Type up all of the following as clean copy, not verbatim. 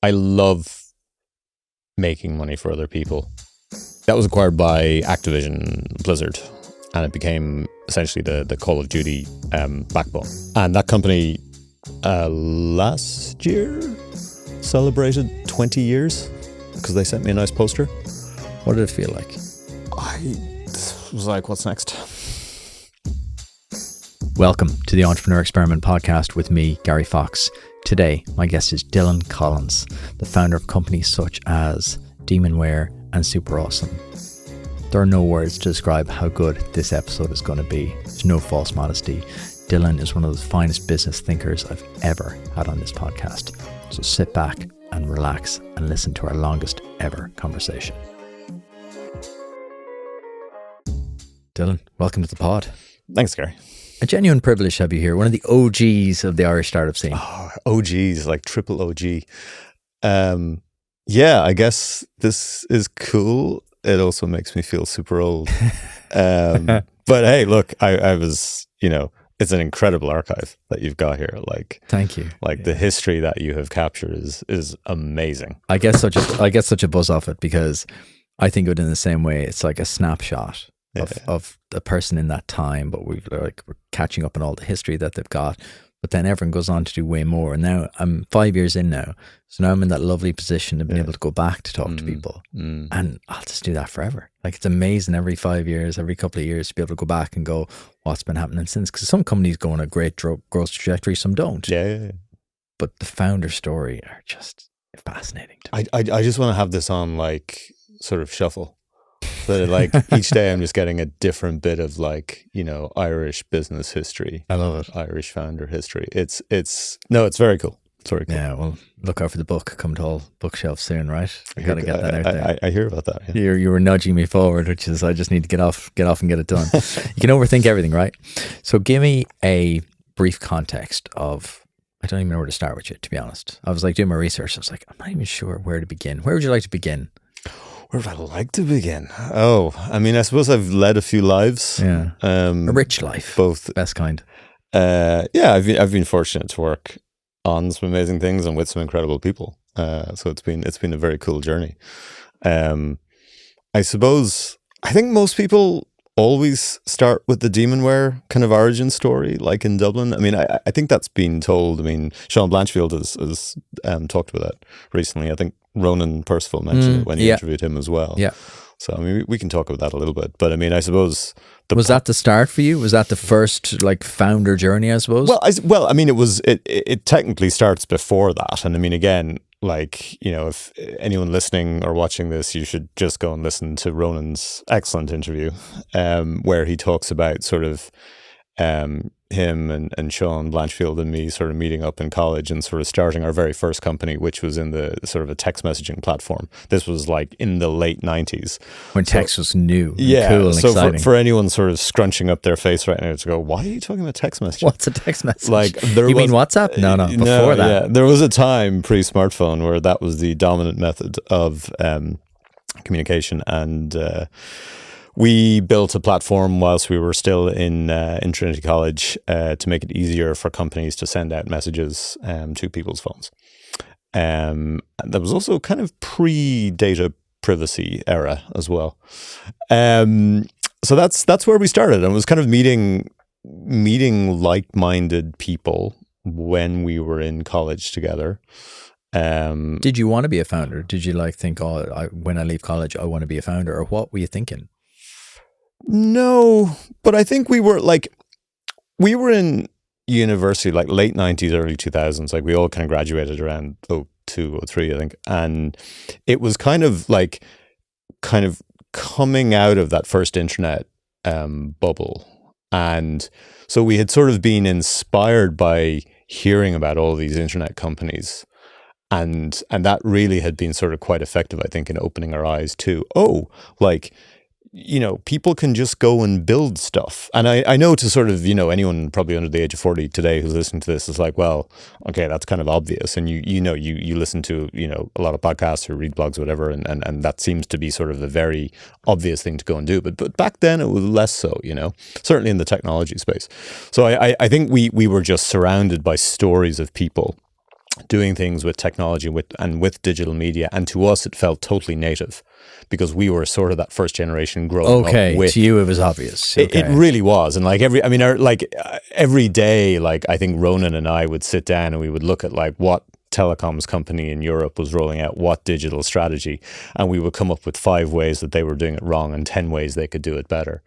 I love making money for other people. That was acquired by Activision Blizzard, and it became essentially the Call of Duty backbone. And that company last year celebrated 20 years because they sent me a nice poster. What did it feel like? I was like, what's next? Welcome to the Entrepreneur Experiment podcast with me, Gary Fox. Today, my guest is Dylan Collins, the founder of companies such as Demonware and SuperAwesome. There are no words to describe how good this episode is going to be. There's no false modesty. Dylan is one of the finest business thinkers I've ever had on this podcast. So sit back and relax and listen to our longest ever conversation. Dylan, welcome to the pod. Thanks, Gary. A genuine privilege to have you here. One of the OGs of the Irish startup scene. Oh, OGs, like triple OG. Yeah, I guess this is cool. It also makes me feel super old. But hey, look, I was, it's an incredible archive that you've got here. Like, thank you. Like the history that you have captured is amazing. I get such a buzz off it because I think of it in the same way. It's like a snapshot of the person in that time, but we're catching up on all the history that they've got. But then everyone goes on to do way more. And now I'm 5 years in now. So now I'm in that lovely position of being able to go back to talk to people. And I'll just do that forever. Like, it's amazing every 5 years, every couple of years to be able to go back and go, what's been happening since? Because some companies go on a great growth trajectory, some don't. Yeah. But the founder story are just fascinating to me. I just want to have this on like sort of shuffle. So like each day I'm just getting a different bit of like, Irish business history. I love it. Irish founder history. It's very cool. It's very cool. Yeah, well, look out for the book. Come to all bookshelves soon, right? I got to get that out there. I hear about that. Yeah. You were nudging me forward, which is I just need to get off and get it done. You can overthink everything, right? So give me a brief context of, I don't even know where to start with you, to be honest. I was like doing my research. I was like, I'm not even sure where to begin. Where would you like to begin? Where would I like to begin? Oh, I mean, I suppose I've led a few lives. Yeah. A rich life. Both. Best kind. Yeah, I've been fortunate to work on some amazing things and with some incredible people. So it's been a very cool journey. I suppose, I think most people always start with the Demonware kind of origin story, like in Dublin. I mean, I think that's been told. I mean, Sean Blanchfield has talked about that recently. I think Ronan Percival mentioned it when he interviewed him as well. Yeah. So, I mean, we can talk about that a little bit. But I mean, I suppose... Was that the start for you? Was that the first like founder journey, I suppose? Well, I mean, it technically starts before that. And I mean, again, like, if anyone listening or watching this, you should just go and listen to Ronan's excellent interview where he talks about sort of him and Sean Blanchfield and me sort of meeting up in college and sort of starting our very first company, which was in the sort of a text messaging platform. This was like in the late 90s. When text was new, yeah, cool and so exciting. For anyone sort of scrunching up their face right now to go, why are you talking about text messaging? What's a text message? Like, you mean WhatsApp? No, before that. Yeah, there was a time pre-smartphone where that was the dominant method of communication, and we built a platform whilst we were still in Trinity College to make it easier for companies to send out messages to people's phones. That was also kind of pre-data privacy era as well. So that's where we started, and it was kind of meeting like-minded people when we were in college together. Did you want to be a founder? Did you think, when I leave college, I want to be a founder, or what were you thinking? No, but I think we were in university, like late 90s, early 2000s. Like we all kind of graduated around 02, 03, I think. And it was kind of coming out of that first internet bubble. And so we had sort of been inspired by hearing about all these internet companies. And that really had been sort of quite effective, I think, in opening our eyes to, people can just go and build stuff. And I know to sort of, anyone probably under the age of 40 today who's listening to this is like, well, okay, that's kind of obvious. And you listen to, a lot of podcasts or read blogs, whatever, and that seems to be sort of a very obvious thing to go and do. But back then it was less so, certainly in the technology space. So I think we were just surrounded by stories of people doing things with technology with digital media, and to us it felt totally native because we were sort of that first generation growing up with. To you it was obvious. It really was. And like every day, like I think Ronan and I would sit down and we would look at like what telecoms company in Europe was rolling out what digital strategy, and we would come up with 5 ways that they were doing it wrong and 10 ways they could do it better.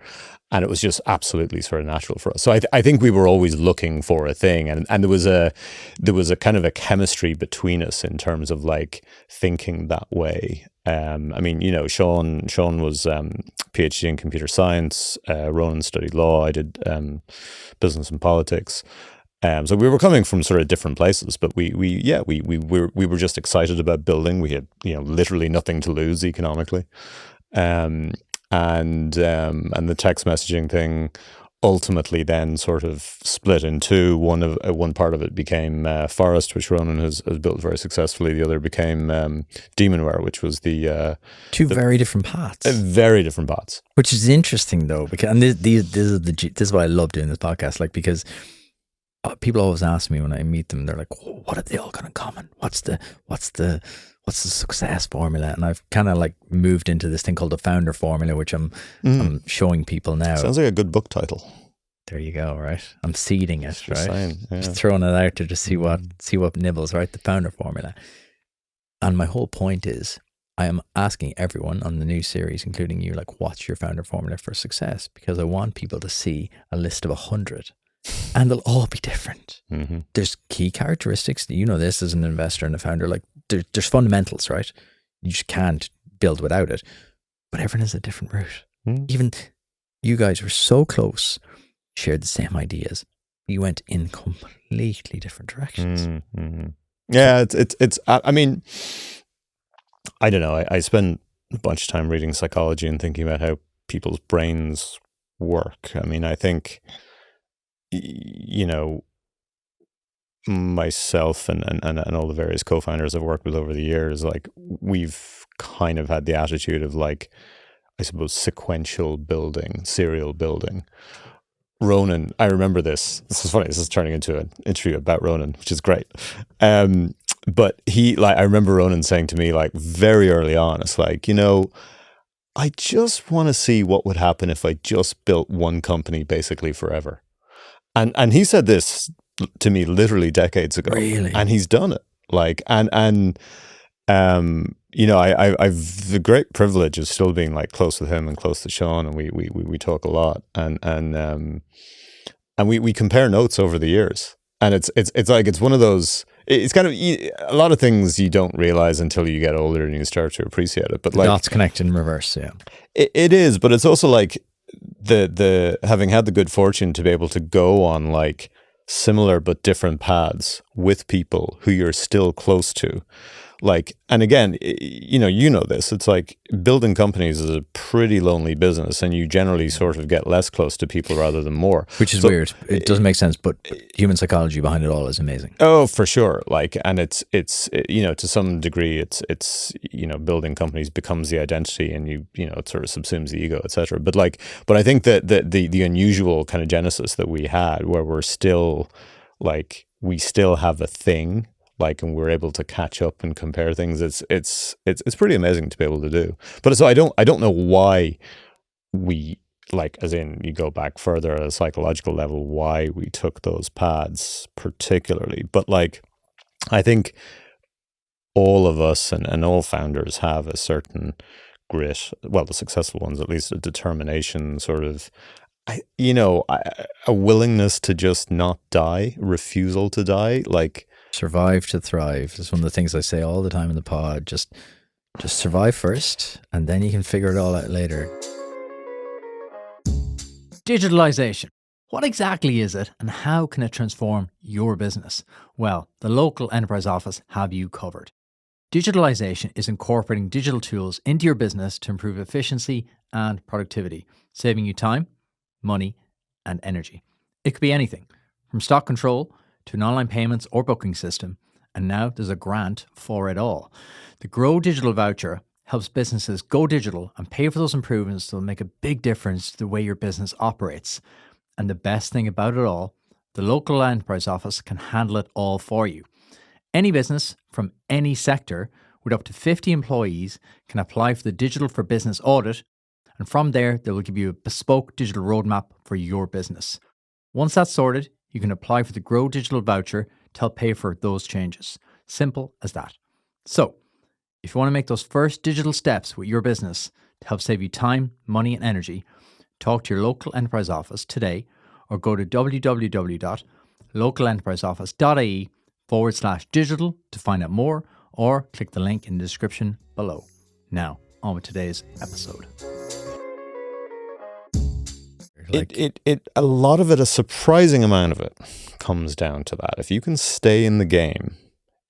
And it was just absolutely sort of natural for us. So I think we were always looking for a thing, and there was a kind of a chemistry between us in terms of like thinking that way. I mean, you know, Sean was PhD in computer science. Ronan studied law. I did business and politics. So we were coming from sort of different places, but we were just excited about building. We had, you know, literally nothing to lose economically. And the text messaging thing ultimately then sort of split in two. One part of it became Forest, which Ronan has built very successfully. The other became Demonware, which was the very different paths. Very different paths. Which is interesting though, because and this is why I love doing this podcast. Like, because people always ask me when I meet them, they're like, oh, "What have they all got in common? What's the success formula?" And I've kind of like moved into this thing called the founder formula, which I'm showing people now. Sounds like a good book title. There you go, right? I'm seeding it, just right? Saying, yeah. Just throwing it out there to see what nibbles, right? The founder formula. And my whole point is, I am asking everyone on the new series, including you, like, what's your founder formula for success? Because I want people to see a list of 100. And they'll all be different. Mm-hmm. There's key characteristics. You know this as an investor and a founder. Like there's fundamentals, right? You just can't build without it. But everyone has a different route. Even you guys were so close, shared the same ideas. You went in completely different directions. Mm-hmm. Yeah, it's. I mean, I don't know. I spend a bunch of time reading psychology and thinking about how people's brains work. I mean, I think, you know, myself and all the various co-founders I've worked with over the years, like, we've kind of had the attitude of, like, I suppose, sequential building, serial building. Ronan, I remember this is funny, this is turning into an interview about Ronan, which is great. But I remember Ronan saying to me, like, very early on, it's like, you know, I just want to see what would happen if I just built one company basically forever. And he said this to me literally decades ago. Really? And he's done it. Like, you know, I've the great privilege of still being, like, close with him and close to Sean, and we talk a lot, and we compare notes over the years, and it's like, it's one of those, it's kind of a lot of things you don't realize until you get older and you start to appreciate it. But the like, dots connect in reverse, yeah. It is, but it's also like the having had the good fortune to be able to go on, like, similar but different paths with people who you're still close to. Like, and again, you know this, it's like building companies is a pretty lonely business, and you generally sort of get less close to people rather than more. Which is weird. It doesn't make sense, but human psychology behind it all is amazing. Oh, for sure. Like, and it's you know, to some degree, it's you know, building companies becomes the identity, and you know, it sort of subsumes the ego, etc. But I think that the unusual kind of genesis that we had, where we're still, like, we still have a thing, like, and we're able to catch up and compare things. It's pretty amazing to be able to do. But so I don't know why we, like, as in, you go back further at a psychological level, why we took those paths particularly. But, like, I think all of us and all founders have a certain grit. Well, the successful ones, at least, a determination, sort of, a willingness to just not die, refusal to die, like. Survive to thrive. It's one of the things I say all the time in the pod. Just survive first, and then you can figure it all out later. Digitalization. What exactly is it, and how can it transform your business? Well, the local enterprise office have you covered. Digitalization is incorporating digital tools into your business to improve efficiency and productivity, saving you time, money, and energy. It could be anything from stock control to an online payments or booking system, and now there's a grant for it all. The Grow Digital Voucher helps businesses go digital and pay for those improvements that will make a big difference to the way your business operates. And the best thing about it all, the local enterprise office can handle it all for you. Any business from any sector with up to 50 employees can apply for the Digital for Business audit, and from there, they will give you a bespoke digital roadmap for your business. Once that's sorted, you can apply for the Grow Digital voucher to help pay for those changes. Simple as that. So, if you want to make those first digital steps with your business to help save you time, money, and energy, talk to your local enterprise office today or go to www.localenterpriseoffice.ie/digital to find out more, or click the link in the description below. Now, on with today's episode. A lot of it, a surprising amount of it, comes down to that. If you can stay in the game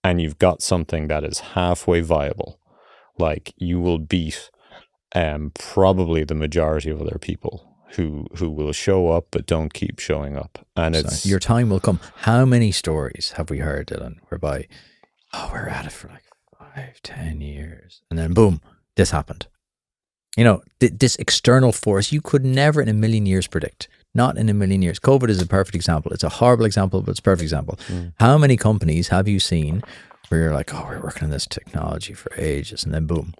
and you've got something that is halfway viable, like, you will beat probably the majority of other people who will show up but don't keep showing up. And it's your time will come. How many stories have we heard, Dylan, whereby, we're at it for like 5-10 years, and then boom, this happened. You know, this external force you could never in a million years predict. Not in a million years. COVID is a perfect example. It's a horrible example, but it's a perfect example. How many companies have you seen where you're like, we're working on this technology for ages, and then boom,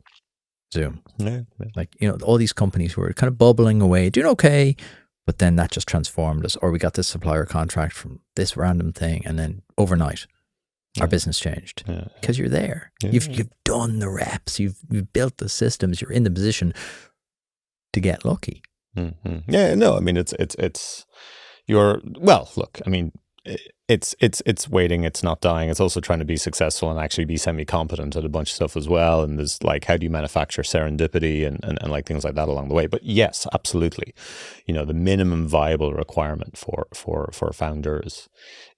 Zoom. Yeah. Like, you know, all these companies who are kind of bubbling away, doing okay, but then that just transformed us. Or we got this supplier contract from this random thing, and then overnight, our business changed because you're there. You've done the reps. You've built the systems. You're in the position to get lucky. Mm-hmm. Yeah, no, I mean, it's look, I mean, it's waiting. It's not dying. It's also trying to be successful and actually be semi-competent at a bunch of stuff as well. And there's like, how do you manufacture serendipity and like things like that along the way? But yes, absolutely. You know, the minimum viable requirement for founders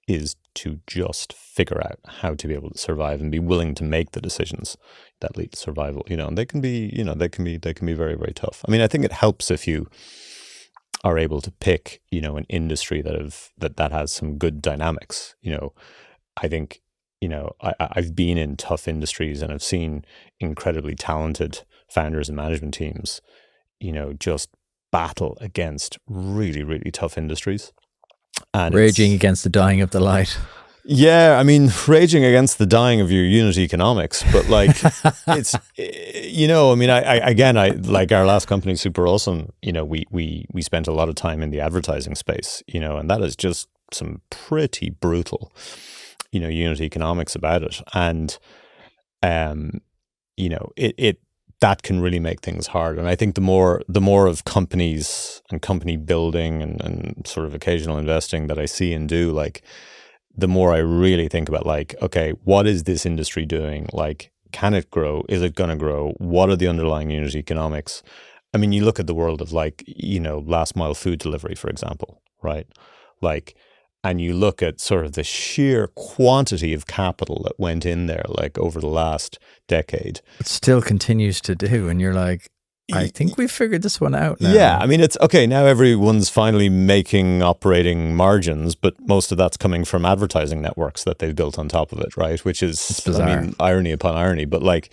is to just figure out how to be able to survive and be willing to make the decisions that lead to survival. You know, and they can be very, very tough. I mean, I think it helps if you are able to pick, you know, an industry that has some good dynamics. You know, I think, you know, I've been in tough industries and I've seen incredibly talented founders and management teams, you know, just battle against really, really tough industries. And raging against the dying of the light. Yeah, I mean, raging against the dying of your unit economics, but like, it's, you know, I mean, I like our last company, SuperAwesome, you know, we spent a lot of time in the advertising space, you know, and that is just some pretty brutal, you know, unit economics about it. And, you know, that can really make things hard. And I think the more of companies and company building and sort of occasional investing that I see and do, like, the more I really think about, like, okay, what is this industry doing? Like, can it grow? Is it going to grow? What are the underlying unit economics? I mean, you look at the world of, like, you know, last mile food delivery, for example, right? Like, and you look at sort of the sheer quantity of capital that went in there, like, over the last decade. It still continues to do. And you're like, I think we've figured this one out now. Yeah, I mean, it's okay. Now everyone's finally making operating margins, but most of that's coming from advertising networks that they've built on top of it, right? Which is, I mean, irony upon irony. But like,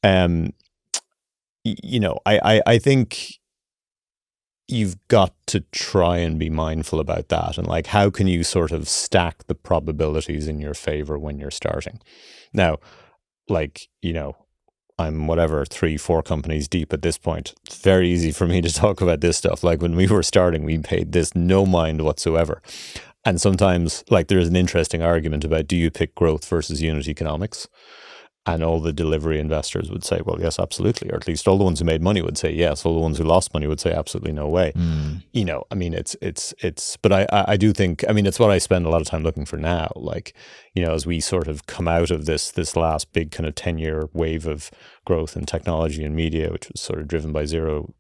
you know, I think you've got to try and be mindful about that. And like, how can you sort of stack the probabilities in your favor when you're starting? Now, like, you know, I'm 3-4 companies deep at this point. It's very easy for me to talk about this stuff. Like, when we were starting, we paid this no mind whatsoever. And sometimes, like, there's an interesting argument about, do you pick growth versus unit economics? And all the delivery investors would say, well, yes, absolutely. Or at least all the ones who made money would say yes. All the ones who lost money would say absolutely no way. You know, I mean, but I do think, I mean, it's what I spend a lot of time looking for now. Like, you know, as we sort of come out of this last big kind of 10-year wave of growth in technology and media, which was sort of driven by zero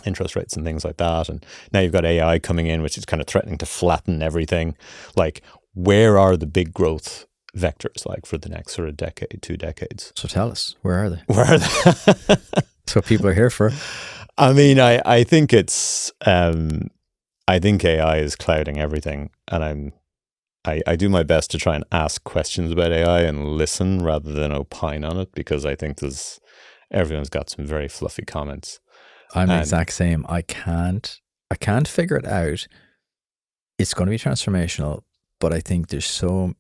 interest rates and things like that. And now you've got AI coming in, which is kind of threatening to flatten everything. Like, where are the big growth vectors, like, for the next sort of decade, 2 decades? So tell us, where are they? Where are they? That's what people are here for. I mean, I think it's, I think AI is clouding everything, and I do my best to try and ask questions about AI and listen rather than opine on it, because I think everyone's got some very fluffy comments. I'm the exact same. I can't figure it out. It's going to be transformational, but I think there's so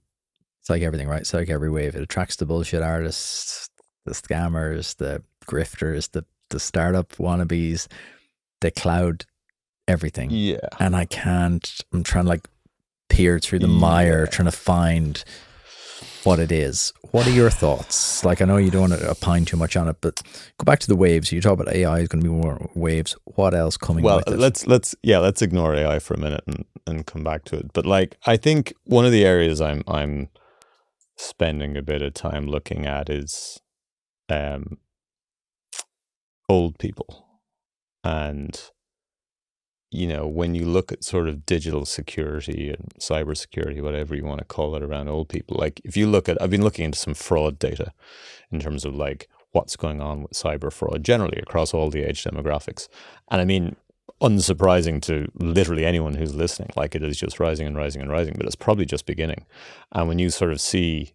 It's like everything, right? It's like every wave. It attracts the bullshit artists, the scammers, the grifters, the startup wannabes, the cloud, everything. Yeah. And I'm trying to like peer through the mire, trying to find what it is. What are your thoughts? Like, I know you don't want to opine too much on it, but go back to the waves. You talk about AI is going to be more waves. What else coming with it? Let's ignore AI for a minute and come back to it. But like, I think one of the areas I'm spending a bit of time looking at is old people. And when you look at sort of digital security and cybersecurity, whatever you want to call it, around old people, like if you look at, I've been looking into some fraud data in terms of like what's going on with cyber fraud generally across all the age demographics. And I mean, unsurprising to literally anyone who's listening, like it is just rising and rising and rising, but it's probably just beginning. And when you sort of see,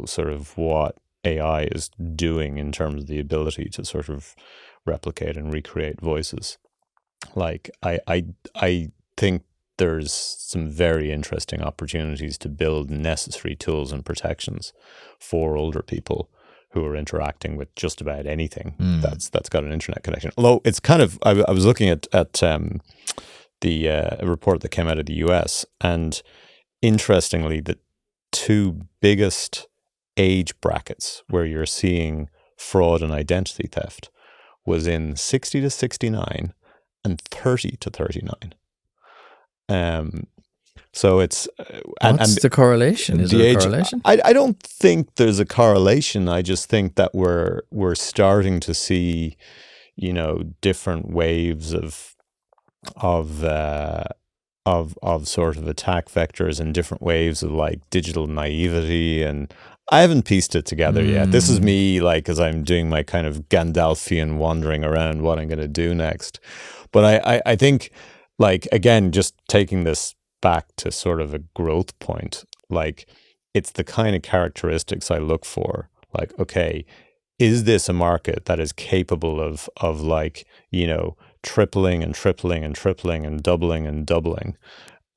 sort of what AI is doing in terms of the ability to sort of replicate and recreate voices, like I think there's some very interesting opportunities to build necessary tools and protections for older people who are interacting with just about anything that's got an internet connection. Although it's kind of, I was looking at the report that came out of the US, and interestingly, the two biggest age brackets where you're seeing fraud and identity theft was in 60 to 69 and 30 to 39. So it's what's the correlation? Is there a correlation? I don't think there's a correlation. I just think that we're starting to see, different waves of sort of attack vectors and different waves of like digital naivety, and I haven't pieced it together yet. This is me, like, as I'm doing my kind of Gandalfian wandering around what I'm going to do next. But I think, like, again, just taking this back to sort of a growth point, like, it's the kind of characteristics I look for. Like, okay, is this a market that is capable of like, tripling and tripling and tripling and doubling,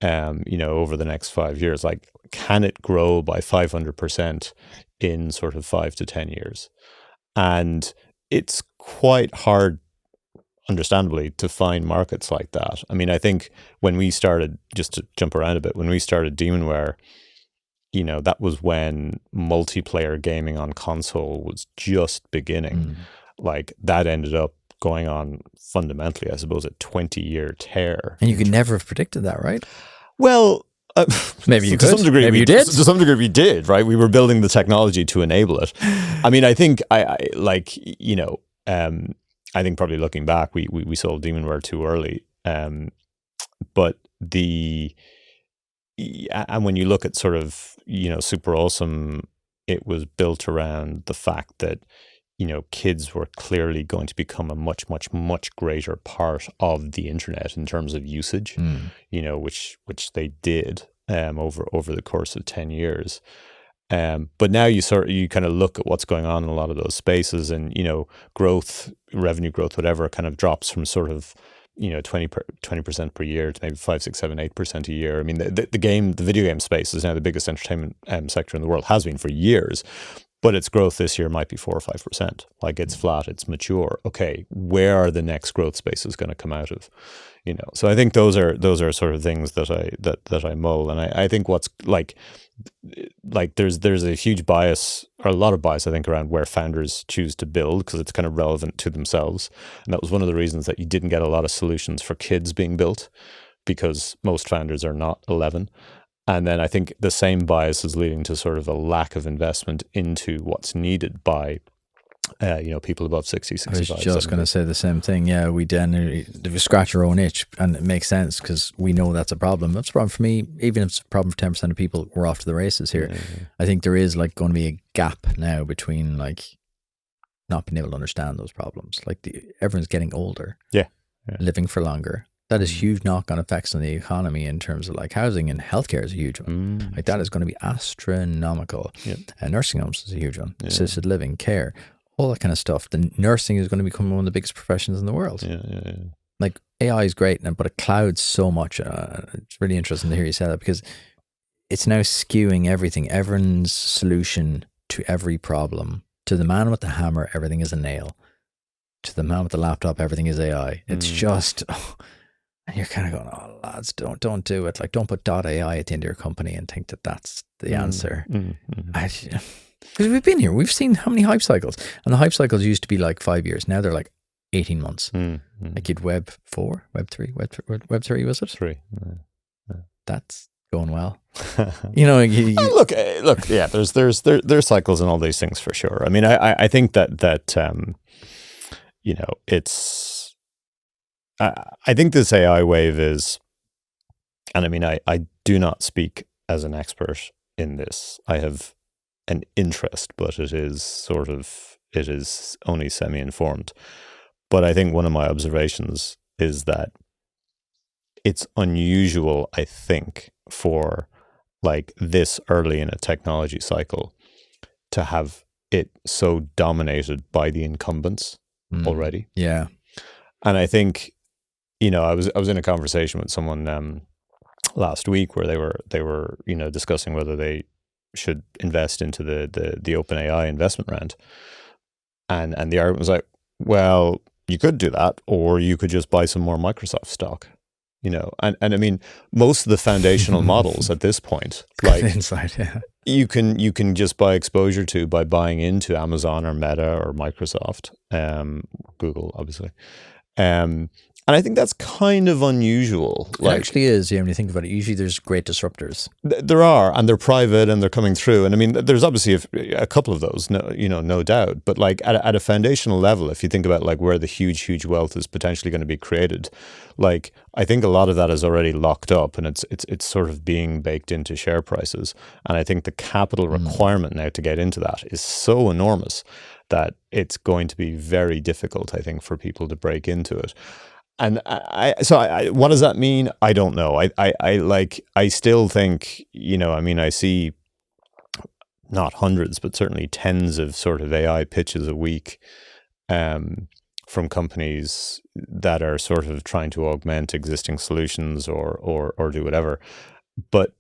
over the next 5 years? Like, can it grow by 500% in sort of 5 to 10 years? And it's quite hard, understandably, to find markets like that. I mean, I think when we started, just to jump around a bit, when we started Demonware, that was when multiplayer gaming on console was just beginning. Like, that ended up going on fundamentally, I suppose, a 20-year tear. And you could never have predicted that, right? Well, maybe you to could. Some degree, maybe you did. To some degree, we did, right? We were building the technology to enable it. I mean, I think I think probably looking back, we sold Demonware too early. But and when you look at sort of, SuperAwesome, it was built around the fact that, kids were clearly going to become a much, much, much greater part of the internet in terms of usage, which they did over the course of 10 years. But now you kind of look at what's going on in a lot of those spaces, and, growth, revenue growth, whatever, kind of drops from sort of, 20% per year to maybe 5, 6, 7, 8% a year. I mean, the video game space is now the biggest entertainment sector in the world, has been for years. But its growth this year might be 4 or 5%. Like, it's flat, it's mature. Okay, where are the next growth spaces going to come out of? So I think those are sort of things that I mull, and I think what's like there's a huge bias, or a lot of bias, I think, around where founders choose to build, because it's kind of relevant to themselves. And that was one of the reasons that you didn't get a lot of solutions for kids being built, because most founders are not 11. And then I think the same bias is leading to sort of a lack of investment into what's needed by, people above 60, 65. I was just going to say the same thing. Yeah, we scratch our own itch, and it makes sense because we know that's a problem. That's a problem for me. Even if it's a problem for 10% of people, we're off to the races here. Yeah. I think there is like going to be a gap now between like not being able to understand those problems. Like everyone's getting older. Yeah. Living for longer. That has huge knock-on effects on the economy in terms of like housing, and healthcare is a huge one. Like, that is going to be astronomical. Yep. Nursing homes is a huge one. Assisted living, care, all that kind of stuff. The nursing is going to become one of the biggest professions in the world. Like, AI is great, but it clouds so much. It's really interesting to hear you say that, because it's now skewing everything. Everyone's solution to every problem. To the man with the hammer, everything is a nail. To the man with the laptop, everything is AI. It's just, and you're kind of going, oh, lads, don't do it. Like, don't put .ai at the end of your company and think that that's the answer. Because we've been here. We've seen how many hype cycles. And the hype cycles used to be like 5 years. Now they're like 18 months. Like you'd Web 4, Web 3, Web 3, was it? 3. That's going well. You know, look, yeah, there's cycles and all these things for sure. I mean, I think that you know, it's, I think this AI wave is, and I mean, I do not speak as an expert in this. I have an interest, but it is only semi-informed. But I think one of my observations is that it's unusual, I think, for like this early in a technology cycle to have it so dominated by the incumbents already. Yeah. And I think, you know, I was in a conversation with someone last week where they were, you know, discussing whether they should invest into the OpenAI investment round. And the argument was like, well, you could do that, or you could just buy some more Microsoft stock. You know, and I mean, most of the foundational models at this point, like inside, yeah, you can just buy exposure to by buying into Amazon or Meta or Microsoft, Google, obviously, and I think that's kind of unusual. It actually is. Yeah, when you think about it, usually there's great disruptors. There are, and they're private and they're coming through. And I mean, there's obviously a couple of those, no doubt. But like at a foundational level, if you think about like where the huge wealth is potentially going to be created, like I think a lot of that is already locked up, and it's sort of being baked into share prices. And I think the capital requirement now to get into that is so enormous that it's going to be very difficult, I think, for people to break into it. And what does that mean? I don't know. I still think, you know, I mean, I see not hundreds, but certainly tens of sort of AI pitches a week from companies that are sort of trying to augment existing solutions or do whatever. But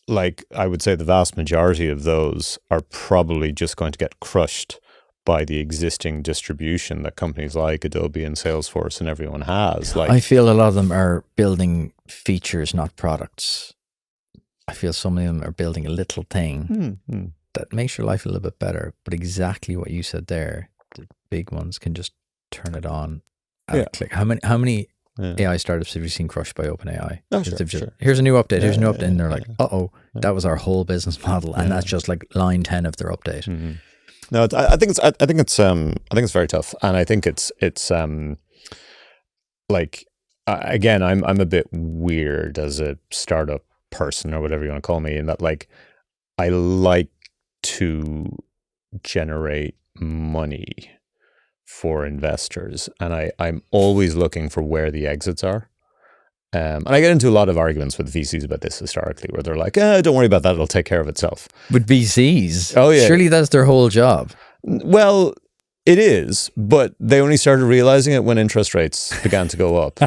like, I would say the vast majority of those are probably just going to get crushed by the existing distribution that companies like Adobe and Salesforce and everyone has. Like, I feel a lot of them are building features, not products. I feel some of them are building a little thing that makes your life a little bit better. But exactly what you said there, the big ones can just turn it on at a click. How many AI startups have you seen crushed by OpenAI? Oh, sure. Here's a new update. Here's a new update, and they're like, that was our whole business model, and that's just like line 10 of their update. Mm-hmm. No, I think it's very tough, and I think it's like again, I'm a bit weird as a startup person or whatever you want to call me, in that like I like to generate money for investors, and I'm always looking for where the exits are. And I get into a lot of arguments with VCs about this historically, where they're like, don't worry about that, it'll take care of itself. With VCs? Oh, yeah. Surely that's their whole job. Well, it is, but they only started realizing it when interest rates began to go up.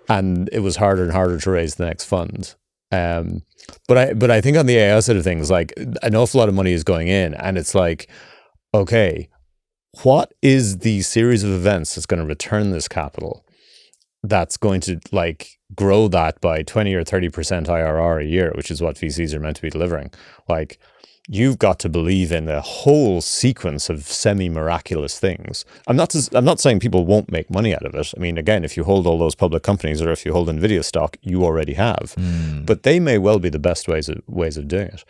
And it was harder and harder to raise the next fund. But I think on the AI side of things, like an awful lot of money is going in, and it's like, okay, what is the series of events that's going to return this capital that's going to like grow that by 20 or 30% IRR a year, which is what VCs are meant to be delivering? Like, you've got to believe in a whole sequence of semi-miraculous things. I'm not saying people won't make money out of it. I mean, again, if you hold all those public companies, or if you hold Nvidia stock, you already have. But they may well be the best ways of doing it.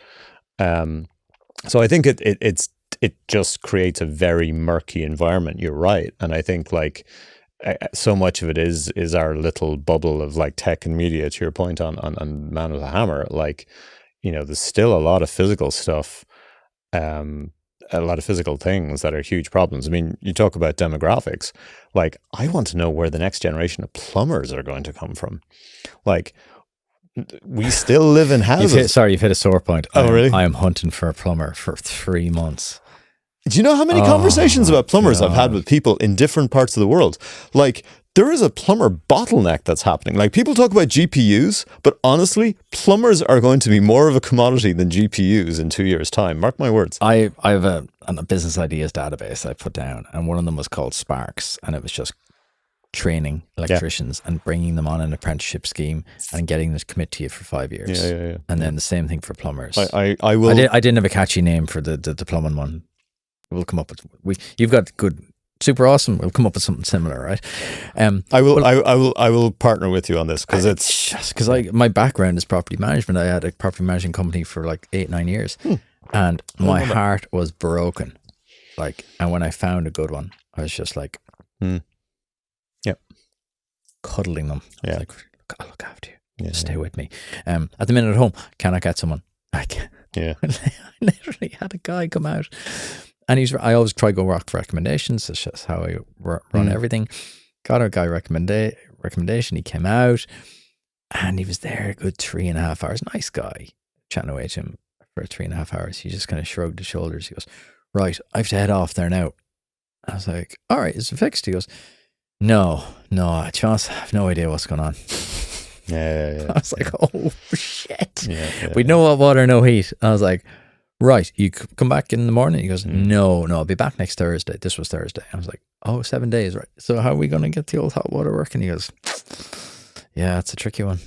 So I think it just creates a very murky environment. You're right, and I think like so much of it is our little bubble of like tech and media. To your point on Man with a Hammer, like, you know, there's still a lot of physical stuff, a lot of physical things that are huge problems. I mean, you talk about demographics. Like, I want to know where the next generation of plumbers are going to come from. Like, we still live in houses. You've hit a sore point. Oh, really? I am hunting for a plumber for 3 months. Do you know how many conversations about plumbers I've had with people in different parts of the world? Like, there is a plumber bottleneck that's happening. Like, people talk about GPUs, but honestly, plumbers are going to be more of a commodity than GPUs in 2 years' time. Mark my words. I have a business ideas database I put down, and one of them was called Sparks, and it was just training electricians and bringing them on an apprenticeship scheme and getting them to commit to you for 5 years. And then the same thing for plumbers. I will. I didn't have a catchy name for the plumbing one. We'll come up with you've got good SuperAwesome. We'll come up with something similar, right? I will partner with you on this, because it's just because my background is property management. I had a property management company for like 8-9 years, and my heart was broken. Like, and when I found a good one, I was just like, cuddling them. Yeah. Like, I'll look after you. Just stay with me. At the minute at home, can I get someone? I can. Yeah. I literally had a guy come out, and I always try to go rock for recommendations. That's just how I run everything. Got a guy recommendation. He came out, and he was there a good 3.5 hours. Nice guy. Chatting away to him for 3.5 hours. He just kind of shrugged his shoulders. He goes, right, I have to head off there now. I was like, all right, is it fixed? He goes, no, Chance, I have no idea what's going on. Yeah. I was like, oh, shit. We know what water, no heat. I was like, right, you come back in the morning? He goes, no, I'll be back next Thursday. This was Thursday. I was like, oh, 7 days, right. So how are we going to get the old hot water working? He goes, yeah, it's a tricky one.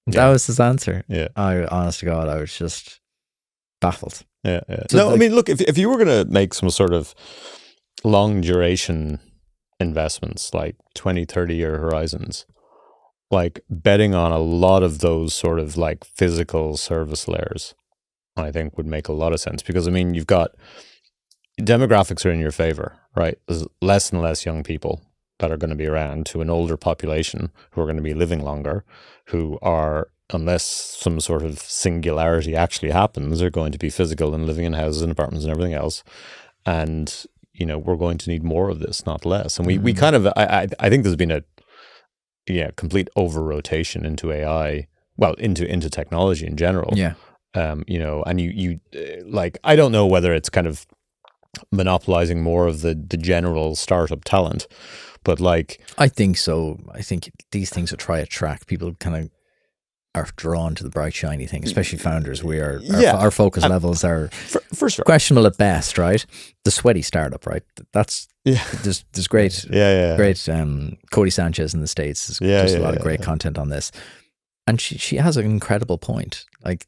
That was his answer. Yeah. Honest to God, I was just baffled. Yeah. So no, I mean, look, if you were going to make some sort of long duration investments, like 20, 30-year horizons, like betting on a lot of those sort of like physical service layers, I think would make a lot of sense. Because, I mean, you've got demographics are in your favor, right? There's less and less young people that are going to be around, to an older population who are going to be living longer, who are, unless some sort of singularity actually happens, are going to be physical and living in houses and apartments and everything else. And, you know, we're going to need more of this, not less. And we kind of, I think there's been a complete over-rotation into AI, well, into technology in general. Yeah. You know, and you like, I don't know whether it's kind of monopolizing more of the general startup talent, but like, I think so. I think these things will try to attract people, kind of are drawn to the bright shiny thing, especially founders. Our focus levels are for sure questionable at best, right? The sweaty startup, right? That's there's great great Cody Sanchez in the States. There's a lot of great content on this, and she has an incredible point. Like,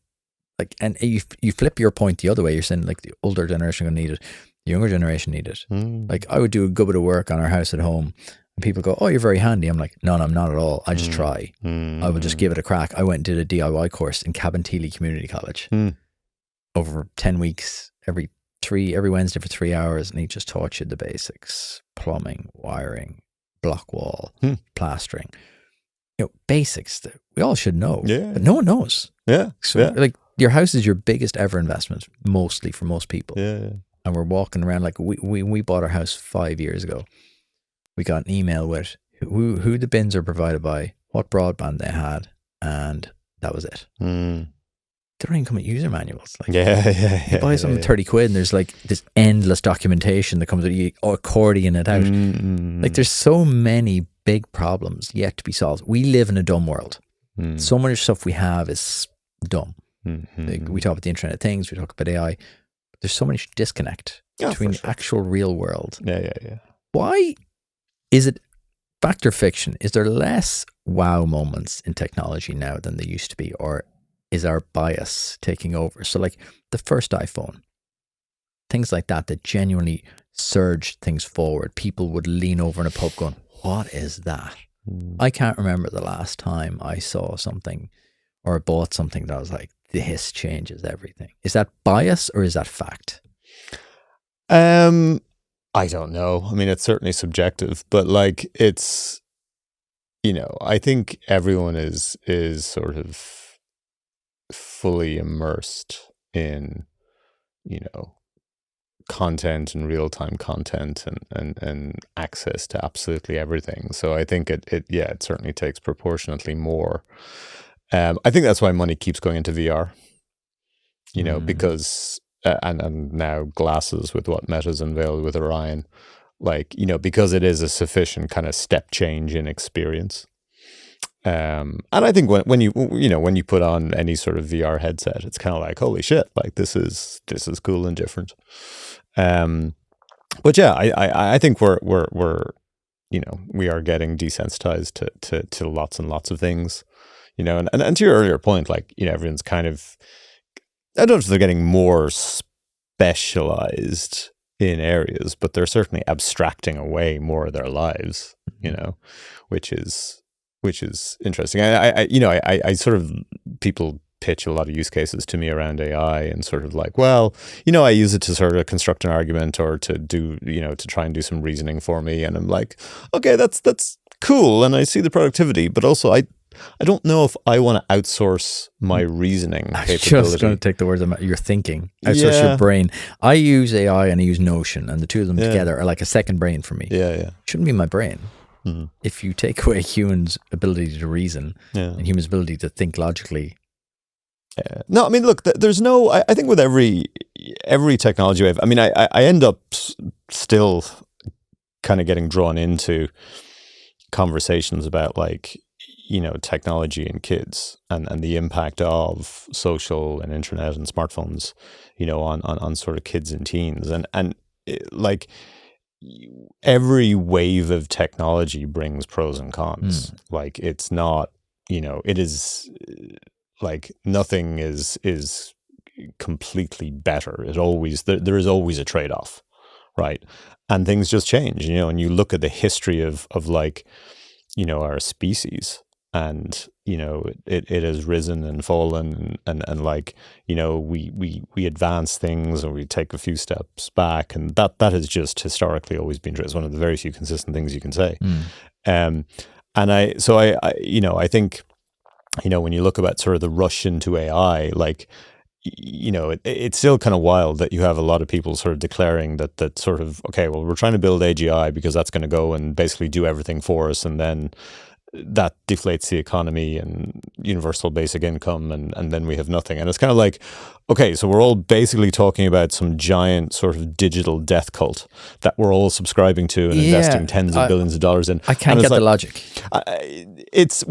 and you flip your point the other way. You're saying like the older generation are going to need it, the younger generation need it. Like, I would do a good bit of work on our house at home, and people go, "Oh, you're very handy." I'm like, "No, I'm not at all. I just try. I will just give it a crack." I went and did a DIY course in Cabinteely Community College over 10 weeks, every Wednesday for 3 hours, and he just taught you the basics: plumbing, wiring, block wall, plastering. You know, basics that we all should know, but no one knows. So like, your house is your biggest ever investment, mostly for most people. And we're walking around like, we bought our house 5 years ago. We got an email with who the bins are provided by, what broadband they had, and that was it. They don't even come with user manuals. Like, you buy something 30 quid, and there's like this endless documentation that comes with you accordion it out. Like, there's so many big problems yet to be solved. We live in a dumb world. So much stuff we have is dumb. Like, we talk about the Internet of Things, we talk about AI, but there's so much disconnect between the actual real world. Why is it fact or fiction? Is there less wow moments in technology now than there used to be, or is our bias taking over? So like the first iPhone, things like that genuinely surged things forward. People would lean over in a pub going, what is that? I can't remember the last time I saw something or bought something that I was like, this changes everything. Is that bias or is that fact? I don't know. I mean, it's certainly subjective, but like, it's, you know, I think everyone is sort of fully immersed in, you know, content and real-time content and access to absolutely everything. So I think it certainly takes proportionately more. I think that's why money keeps going into VR, you know, because and now glasses with what Meta's unveiled with Orion, like, because it is a sufficient kind of step change in experience. And I think when you put on any sort of VR headset, it's kind of like, holy shit, like this is cool and different. But yeah, I think we are getting desensitized to lots and lots of things, and to your earlier point, like, everyone's kind of, I don't know if they're getting more specialized in areas, but they're certainly abstracting away more of their lives, which is interesting. I sort of, people pitch a lot of use cases to me around AI and sort of like, well, I use it to sort of construct an argument or to do, to try and do some reasoning for me. And I'm like, okay, that's cool. And I see the productivity, but also I don't know if I want to outsource my reasoning capability. I'm just going to take the words out. You're thinking. Outsource your brain. I use AI and I use Notion, and the two of them together are like a second brain for me. Yeah. Shouldn't be my brain. Mm-hmm. If you take away humans' ability to reason and humans' ability to think logically. No, I mean, look, there's no, I think with every technology wave, I mean, I end up still kind of getting drawn into conversations about, like, technology and kids and the impact of social and internet and smartphones, on sort of kids and teens. And like, every wave of technology brings pros and cons. Like, it's not, it is like, nothing is completely better. It always, there is always a trade-off, right? And things just change, and you look at the history of like, our species, and it has risen and fallen, and like, we advance things and we take a few steps back, and that has just historically always been true. It's one of the very few consistent things you can say. And I think, when you look about sort of the rush into AI, like, it's still kind of wild that you have a lot of people sort of declaring that sort of, okay, well, we're trying to build AGI because that's going to go and basically do everything for us, and then that deflates the economy and universal basic income, and then we have nothing. And it's kind of like, okay, so we're all basically talking about some giant sort of digital death cult that we're all subscribing to and investing tens of billions of dollars in. I can't get the logic. It's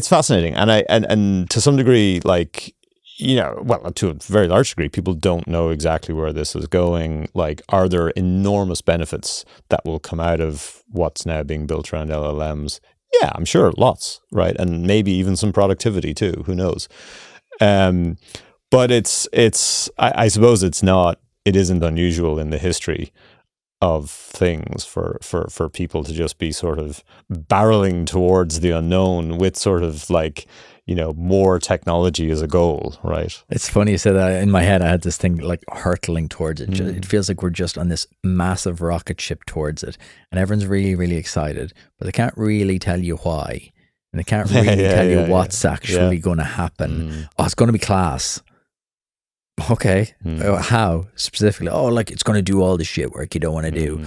fascinating, and to some degree, like, to a very large degree, people don't know exactly where this is going. Like, are there enormous benefits that will come out of what's now being built around LLMs? Yeah, I'm sure, lots, right? And maybe even some productivity too, who knows? But I suppose it isn't unusual in the history of things for people to just be sort of barreling towards the unknown with sort of like, more technology as a goal, right? It's funny you said that. In my head, I had this thing like hurtling towards it. It feels like we're just on this massive rocket ship towards it, and everyone's really, really excited, but they can't really tell you why, and they can't really tell you what's actually going to happen. Oh, it's going to be class. Okay. How specifically? Oh, like, it's going to do all the shit work you don't want to do.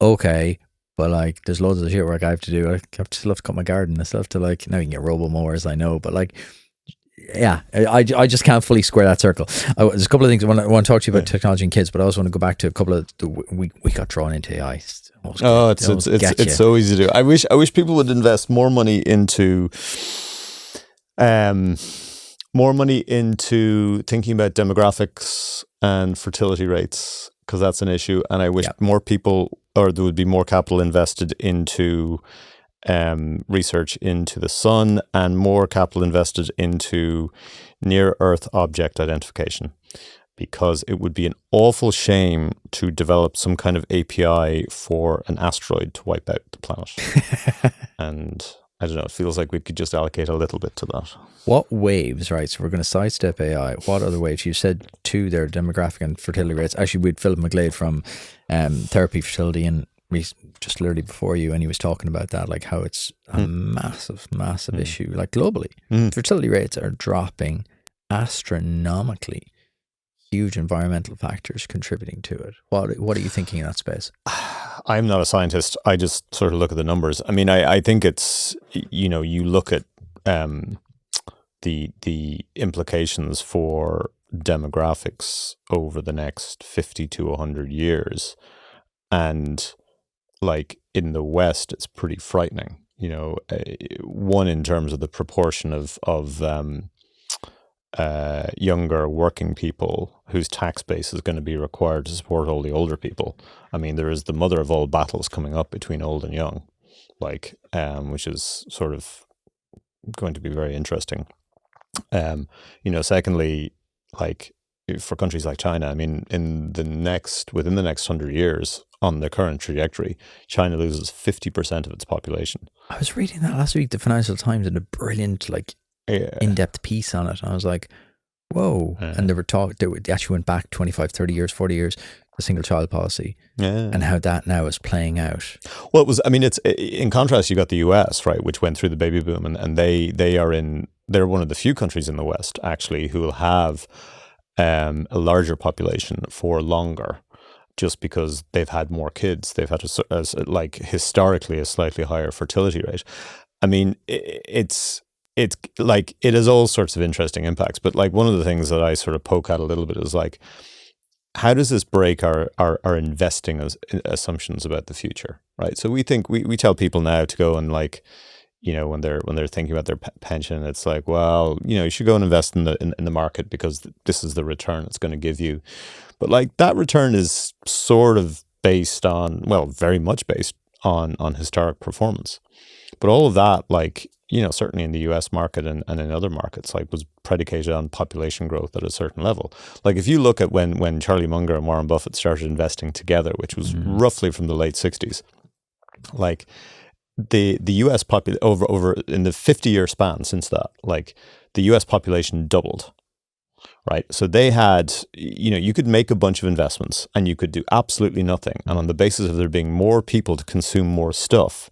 Okay. But like, there's loads of the shit work I have to do. I still have to cut my garden. I still have to, like, now you can get robo mowers, I know, but like, yeah, I just can't fully square that circle. There's a couple of things I want to talk to you about technology and kids, but I also want to go back to a couple of we got drawn into AI. It's so easy to do. I wish people would invest more money into thinking about demographics and fertility rates, because that's an issue. And I wish more people, or there would be more capital invested into research into the sun, and more capital invested into near Earth object identification, because it would be an awful shame to develop some kind of API for an asteroid to wipe out the planet. And I don't know, it feels like we could just allocate a little bit to that. What waves, right? So we're going to sidestep AI. What other waves? You said two there, demographic and fertility rates. Actually, we had Philip McGlade from Therapy, Fertility, and just literally before you, and he was talking about that, like how it's a massive issue, like globally. Fertility rates are dropping astronomically. Huge environmental factors contributing to it. What are you thinking in that space? I'm not a scientist. I just sort of look at the numbers. I mean, I think it's, you look at the implications for demographics over the next 50 to 100 years, And like in the West, it's pretty frightening. One, in terms of the proportion of younger working people whose tax base is going to be required to support all the older people. I mean, there is the mother of all battles coming up between old and young, which is sort of going to be very interesting. Secondly, like for countries like China, I mean, within the next 100 years, on the current trajectory, China loses 50% of its population. I was reading that last week. The Financial Times did a brilliant, in-depth piece on it. I was like, whoa. And they actually went back 25, 30 years, 40 years, the single child policy, and how that now is playing out. Well, it's in contrast, you got the US, right, which went through the baby boom, and they're one of the few countries in the West, actually, who will have a larger population for longer, just because they've had more kids. They've had historically a slightly higher fertility rate. I mean, it has all sorts of interesting impacts. But like one of the things that I sort of poke at a little bit is like, how does this break our investing assumptions about the future, right? So we tell people now to go and when they're thinking about their pension, it's like, well, you should go and invest in the market because this is the return it's going to give you. But like that return is sort of based on, well, very much based on historic performance. But all of that, certainly in the US market and in other markets, was predicated on population growth at a certain level. Like if you look at when Charlie Munger and Warren Buffett started investing together, which was roughly from the late 60s, like the US over in the 50-year span since that, the US population doubled. Right. So they had, you could make a bunch of investments and you could do absolutely nothing. And on the basis of there being more people to consume more stuff,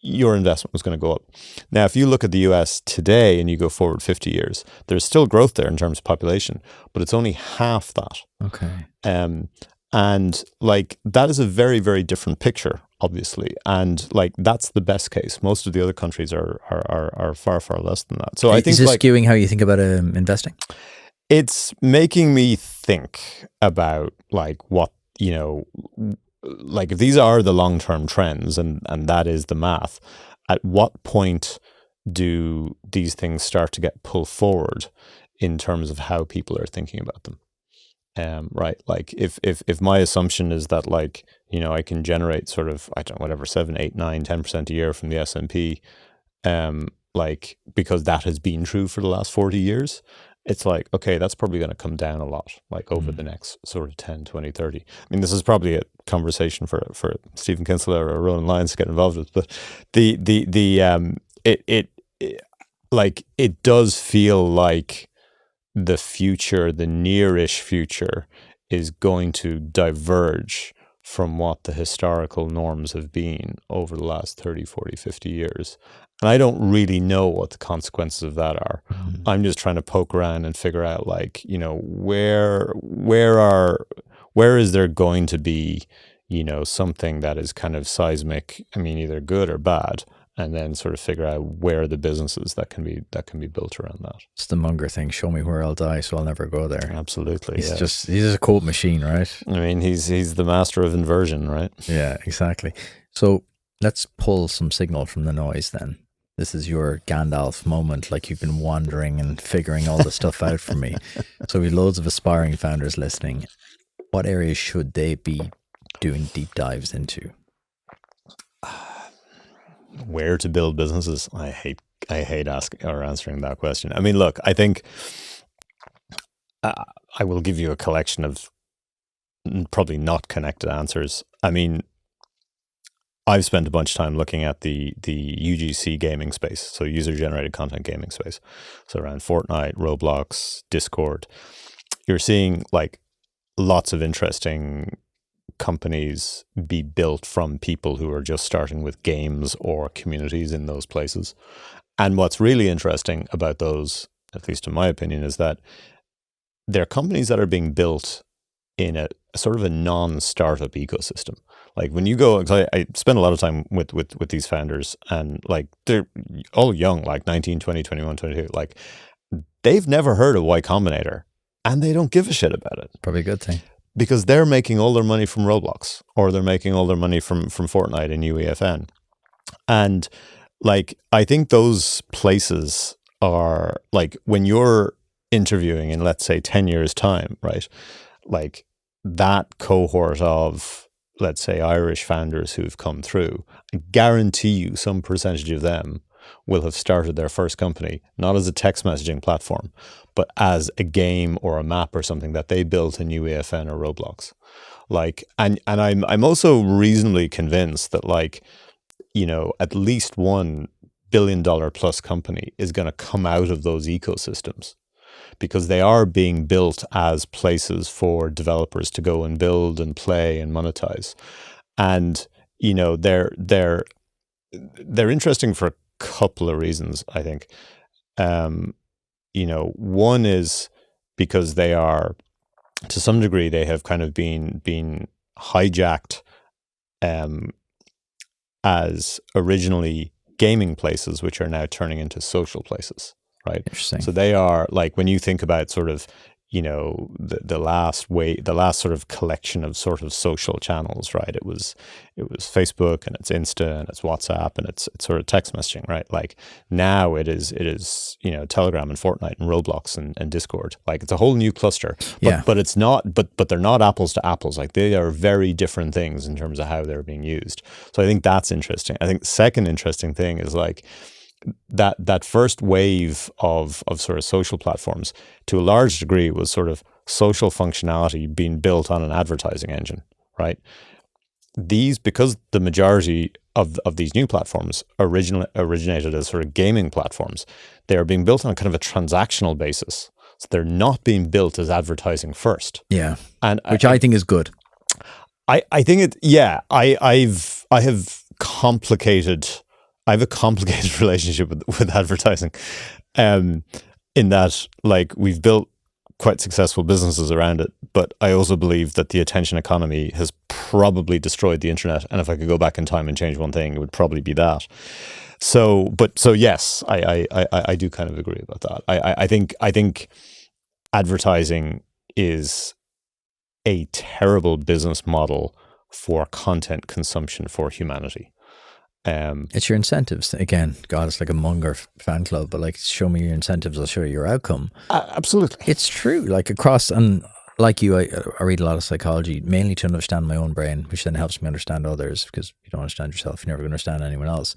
your investment was going to go up. Now, if you look at the US today and you go forward 50 years, there's still growth there in terms of population, but it's only half that. Okay. And that is a very, very different picture, obviously. And that's the best case. Most of the other countries are far, far less than that. So I think is this skewing how you think about investing? It's making me think about what, if these are the long-term trends and that is the math, at what point do these things start to get pulled forward in terms of how people are thinking about them? Right. If my assumption is that I can generate sort of, 7, 8, 9, 10% a year from the S&P, because that has been true for the last 40 years, it's okay, that's probably going to come down a lot, over the next sort of 10, 20, 30. I mean, this is probably a conversation for Stephen Kinsella or Ronan Lyons to get involved with, but it does feel like the future, the near-ish future, is going to diverge from what the historical norms have been over the last 30, 40, 50 years. And I don't really know what the consequences of that are. I'm just trying to poke around and figure out where is there going to be, something that is kind of seismic, I mean, either good or bad, and then sort of figure out where are the businesses that can be built around that. It's the Munger thing. Show me where I'll die, so I'll never go there. Absolutely. He's just a quote machine, right? I mean, he's the master of inversion, right? Yeah, exactly. So let's pull some signal from the noise then. This is your Gandalf moment, you've been wandering and figuring all the stuff out for me. So we have loads of aspiring founders listening. What areas should they be doing deep dives into? Where to build businesses? I hate asking or answering that question. I mean, look, I think I will give you a collection of probably not connected answers. I mean, I've spent a bunch of time looking at the UGC gaming space, so user-generated content gaming space. So around Fortnite, Roblox, Discord, you're seeing lots of interesting companies be built from people who are just starting with games or communities in those places. And what's really interesting about those, at least in my opinion, is that they're companies that are being built in a sort of a non-startup ecosystem. When you go, I spend a lot of time with these founders, and they're all young, 19, 20, 21, 22. They've never heard of Y Combinator, and they don't give a shit about it. Probably a good thing. because they're making all their money from Roblox, or they're making all their money from Fortnite and UEFN. And like, I think those places are like, when you're interviewing in, let's say, 10 years time, right? Like that cohort of, let's say, Irish founders who've come through, I guarantee you some percentage of them will have started their first company, not as a text messaging platform, but as a game or a map or something that they built in UEFN or Roblox. Like, and I'm also reasonably convinced that, like, you know, at least $1 billion plus company is going to come out of those ecosystems, because they are being built as places for developers to go and build and play and monetize. And, you know, they're interesting for a couple of reasons, I think. You know, one is because they are, to some degree, they have kind of been hijacked as originally gaming places, which are now turning into social places, right? Interesting. So they are, like, when you think about sort of, you know, the last sort of collection of sort of social channels, right? It was Facebook, and it's Insta, and it's WhatsApp, and it's sort of text messaging, right? Like now it is, you know, Telegram and Fortnite and Roblox and Discord. Like it's a whole new cluster, but it's not, but they're not apples to apples. Like they are very different things in terms of how they're being used. So I think that's interesting. I think the second interesting thing is, like, that first wave of sort of social platforms, to a large degree, was sort of social functionality being built on an advertising engine, right? Because the majority of these new platforms originated as sort of gaming platforms, they are being built on kind of a transactional basis. So they're not being built as advertising first. Yeah, and which I think is good. I think it. Yeah, I have a complicated relationship with advertising, in that, like, we've built quite successful businesses around it, but I also believe that the attention economy has probably destroyed the internet. And if I could go back in time and change one thing, it would probably be that. So yes, I do kind of agree about that. I think advertising is a terrible business model for content consumption for humanity. It's your incentives. Again, God, it's like a Munger fan club, but like, show me your incentives, I'll show you your outcome. Absolutely. It's true. Like across, and like you, I read a lot of psychology, mainly to understand my own brain, which then helps me understand others, because if you don't understand yourself, you're never going to understand anyone else.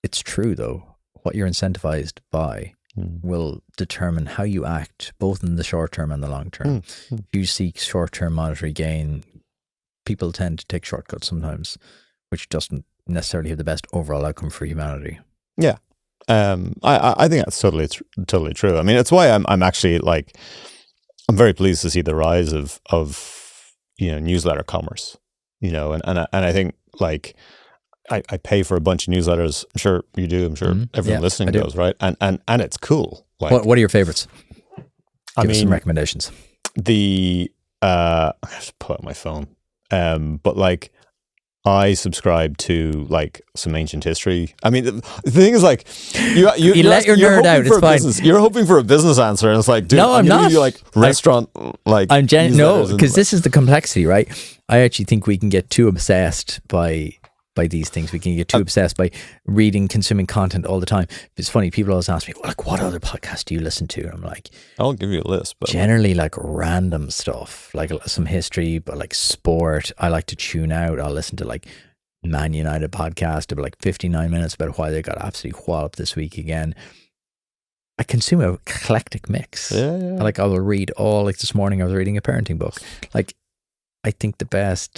It's true though. What you're incentivized by will determine how you act, both in the short term and the long term. If you seek short-term monetary gain, people tend to take shortcuts sometimes, which doesn't necessarily have the best overall outcome for humanity. Yeah. I think that's totally true. I mean, it's why I'm actually, like, I'm very pleased to see the rise of you know, newsletter commerce, you know, and I think, like, I pay for a bunch of newsletters. I'm sure you do. I'm sure everyone listening does, right? And it's cool. Like, what are your favorites? Give us some recommendations. I have to pull out my phone. But like, I subscribe to, like, some ancient history. I mean, the thing is, like, you let your nerd out. It's fine. You're hoping for a business answer, and it's like, dude, no, I'm not. You, like, restaurant, like, no, because this is the complexity, right? I actually think we can get too obsessed by these things. We can get too obsessed by reading, consuming content all the time. It's funny, people always ask me, well, like, what other podcasts do you listen to? And I'm like, I'll give you a list, but generally, like, random stuff, like some history, but like sport. I like to tune out. I'll listen to, like, Man United podcast about, like, 59 minutes about why they got absolutely walloped this week again. I consume an eclectic mix. Yeah. Like, I will read like this morning I was reading a parenting book. Like, I think the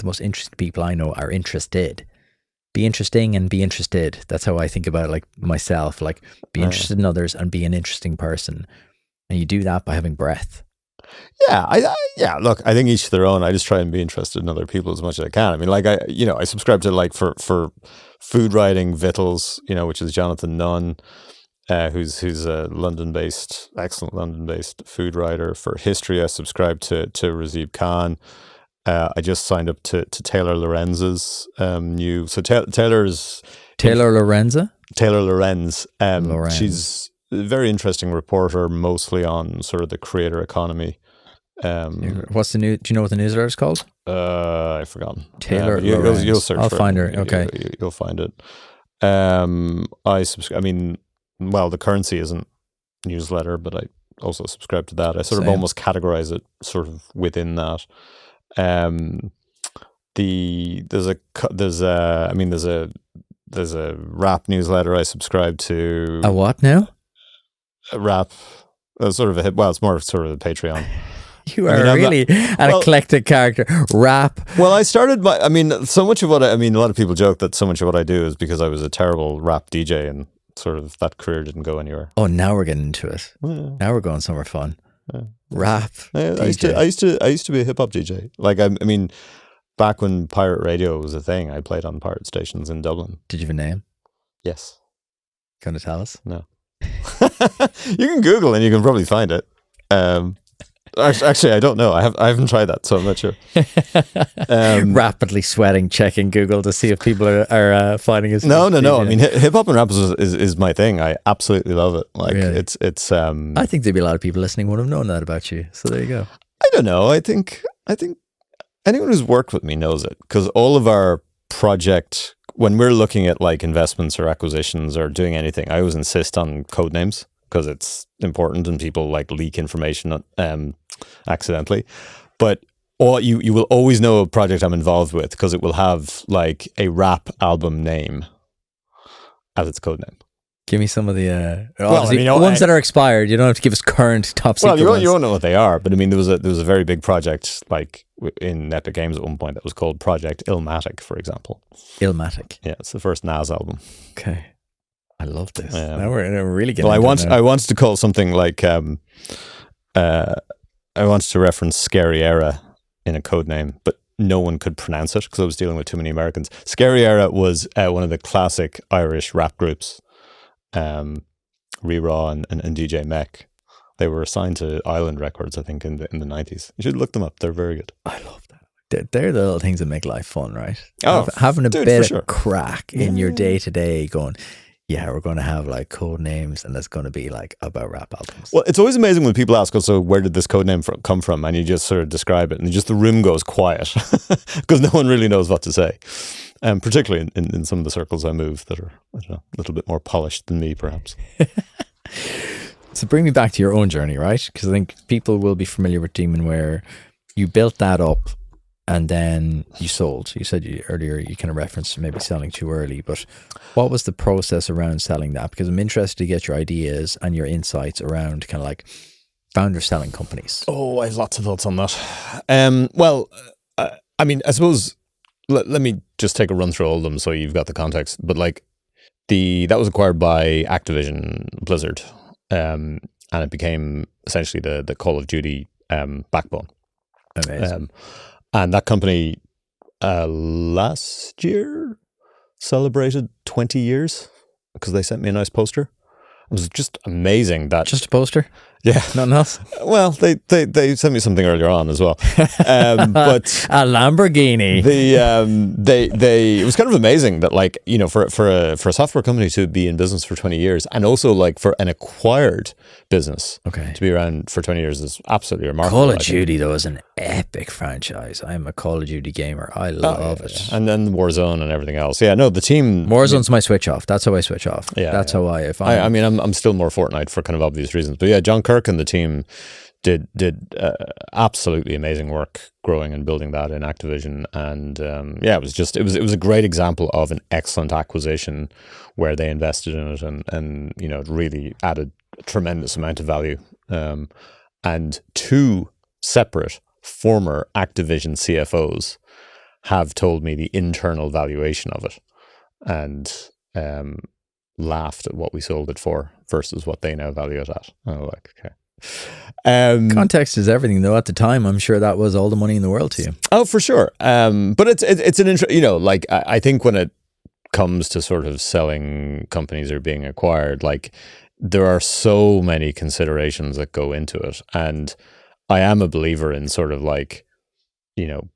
most interesting people I know are interested. Be interesting and be interested. That's how I think about it, like, myself. Like, be interested in others and be an interesting person. And you do that by having breadth. Yeah, look, I think each to their own. I just try and be interested in other people as much as I can. I mean, like, I subscribe to, like, for food writing, Vittles, you know, which is Jonathan Nunn, who's a excellent London-based food writer. For history, I subscribe to Razib Khan. I just signed up to Taylor Lorenz's new. So Taylor Lorenz. She's a very interesting reporter, mostly on sort of the creator economy. What's the new? Do you know what the newsletter is called? I've forgotten. Taylor. You'll search. I'll for find it. her. Okay. You'll find it. I mean, well, the currency isn't newsletter, but I also subscribe to that. I sort of almost categorize it sort of within that. There's a rap newsletter I subscribe to. A what now? A rap, sort of it's more sort of a Patreon. You are really an eclectic character. Rap. Well, I started so much of what a lot of people joke that so much of what I do is because I was a terrible rap DJ and sort of that career didn't go anywhere. Oh, now we're getting into it. Yeah. Now we're going somewhere fun. Yeah. Rap. I used to be a hip hop DJ. Like, I mean, back when pirate radio was a thing, I played on pirate stations in Dublin. Did you have a name? Yes. Can you tell us? No. You can Google and you can probably find it. Actually, I don't know. I haven't tried that, so I'm not sure. Rapidly sweating, checking Google to see if people are finding his. No. I mean, hip hop and rap is my thing. I absolutely love it. Like, really? It's. I think there'd be a lot of people listening would have known that about you. So there you go. I don't know. I think anyone who's worked with me knows it, because all of our project, when we're looking at like investments or acquisitions or doing anything, I always insist on code names because it's important and people like leak information accidentally. But you will always know a project I'm involved with because it will have like a rap album name as its code name. Give me some of the ones that are expired. You don't have to give us current top secret. Well, you won't know what they are, but I mean, there was a very big project like in Epic Games at one point that was called Project Illmatic, for example. Illmatic. Yeah, it's the first Nas album. Okay, I love this. Now we're really getting. Well, I wanted to call something like I wanted to reference Scary Era in a code name, but no one could pronounce it because I was dealing with too many Americans. Scary Era was one of the classic Irish rap groups. Re-Raw and DJ Mech. They were assigned to Island Records, I think, in the 90s. You should look them up. They're very good. I love that. They're the little things that make life fun, right? Oh, having a bit of crack in your day to day, going, yeah, we're going to have like code names, and it's going to be like about rap albums. Well, it's always amazing when people ask, "So, where did this code name come from?" And you just sort of describe it, and just the room goes quiet because no one really knows what to say. Particularly in some of the circles I move that are, I don't know, a little bit more polished than me, perhaps. So bring me back to your own journey, right? Because I think people will be familiar with Demonware. You built that up and then you sold. You said earlier you kind of referenced maybe selling too early, but what was the process around selling that? Because I'm interested to get your ideas and your insights around kind of like founder selling companies. Oh, I have lots of thoughts on that. I mean, I suppose... Let me just take a run through all of them so you've got the context. But like that was acquired by Activision Blizzard, and it became essentially the Call of Duty backbone. Amazing. And that company last year celebrated 20 years because they sent me a nice poster. It was just amazing that... Just a poster? Yeah. Nothing else? Well, they sent me something earlier on as well. But a Lamborghini. It was kind of amazing that, like, you know, for a software company to be in business for 20 years and also like for an acquired business to be around for 20 years is absolutely remarkable. Call of Duty though is an epic franchise. I'm a Call of Duty gamer. I love it. And then Warzone and everything else. Yeah, no, the team... Warzone's my switch off. That's how I switch off. Yeah, that's how I'm still more Fortnite for kind of obvious reasons. But yeah, John Kirk and the team did absolutely amazing work growing and building that in Activision. And it was a great example of an excellent acquisition where they invested in it and you know, it really added a tremendous amount of value. And two separate former Activision CFOs have told me the internal valuation of it and laughed at what we sold it for versus what they now value it at. Oh, like, okay. Context is everything, though. At the time, I'm sure that was all the money in the world to you. Oh, for sure. But it's an you know, like I think when it comes to sort of selling companies or being acquired, like there are so many considerations that go into it, and I am a believer in sort of like, you know,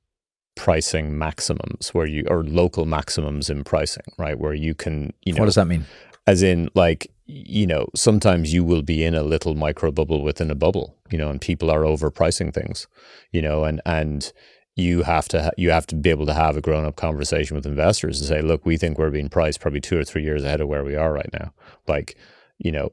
pricing maximums or local maximums in pricing, right? Where you can, you know, what does that mean? As in, like, you know, sometimes you will be in a little micro bubble within a bubble and people are overpricing things, and you have to be able to have a grown-up conversation with investors and say, look, we think we're being priced probably 2 or 3 years ahead of where we are right now. Like,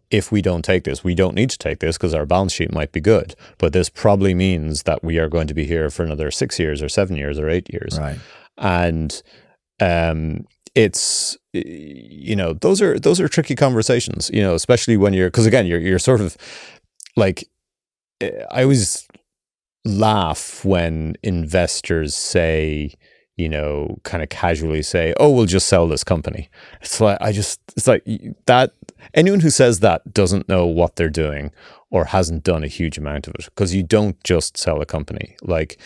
if we don't take this, we don't need to take this because our balance sheet might be good, but this probably means that we are going to be here for another 6 years or 7 years or 8 years. Right. And it's, those are tricky conversations, especially when because again, you're sort of like, I always laugh when investors say, kind of casually say, oh, we'll just sell this company. It's like that anyone who says that doesn't know what they're doing or hasn't done a huge amount of it, because you don't just sell a company. Like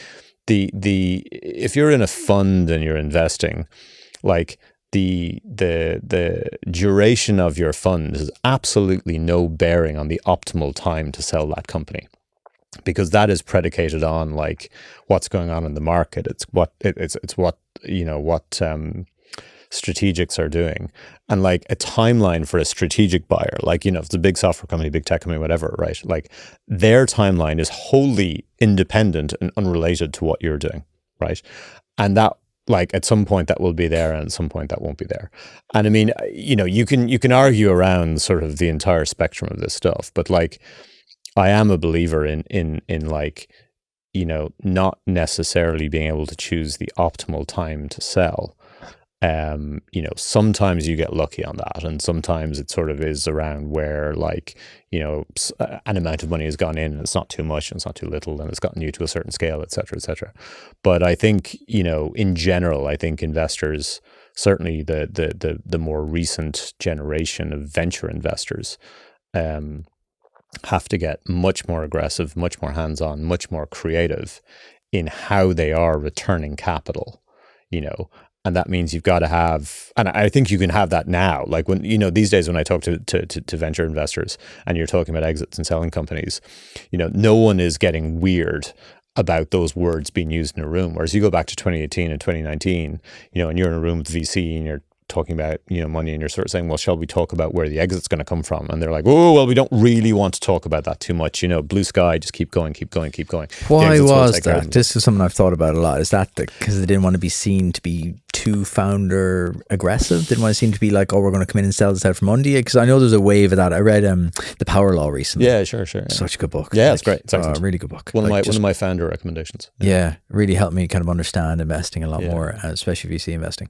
if you're in a fund and you're investing, like the duration of your fund has absolutely no bearing on the optimal time to sell that company, because that is predicated on like what's going on in the market. It's what strategics are doing, and like a timeline for a strategic buyer, like if it's a big software company, big tech company, whatever, right? Like their timeline is wholly independent and unrelated to what you're doing, right? And that, like, at some point that will be there, and at some point that won't be there. And I mean, you can argue around sort of the entire spectrum of this stuff, but like, I am a believer in like, not necessarily being able to choose the optimal time to sell. Sometimes you get lucky on that, and sometimes it sort of is around where like, an amount of money has gone in and it's not too much and it's not too little and it's gotten you to a certain scale, et cetera, et cetera. But I think, in general, I think investors, certainly the more recent generation of venture investors, have to get much more aggressive, much more hands-on, much more creative in how they are returning capital, and that means you've got to have, and I think you can have that now. Like when, these days when I talk to venture investors and you're talking about exits and selling companies, no one is getting weird about those words being used in a room. Whereas you go back to 2018 and 2019, and you're in a room with VC and you're talking about money, and you're sort of saying, well, shall we talk about where the exit's going to come from? And they're like, oh, well, we don't really want to talk about that too much, blue sky, just keep going. Why was that? This is something I've thought about a lot. Is that because they didn't want to be seen to be too founder aggressive? Didn't want to seem to be like, oh, we're going to come in and sell this out from under you? Because I know there's a wave of that. I read The Power Law recently. Yeah, sure. Yeah. Such a good book. Yeah, it's great. It's a really good book. One of my founder recommendations. Yeah, really helped me kind of understand investing a lot more, especially VC investing.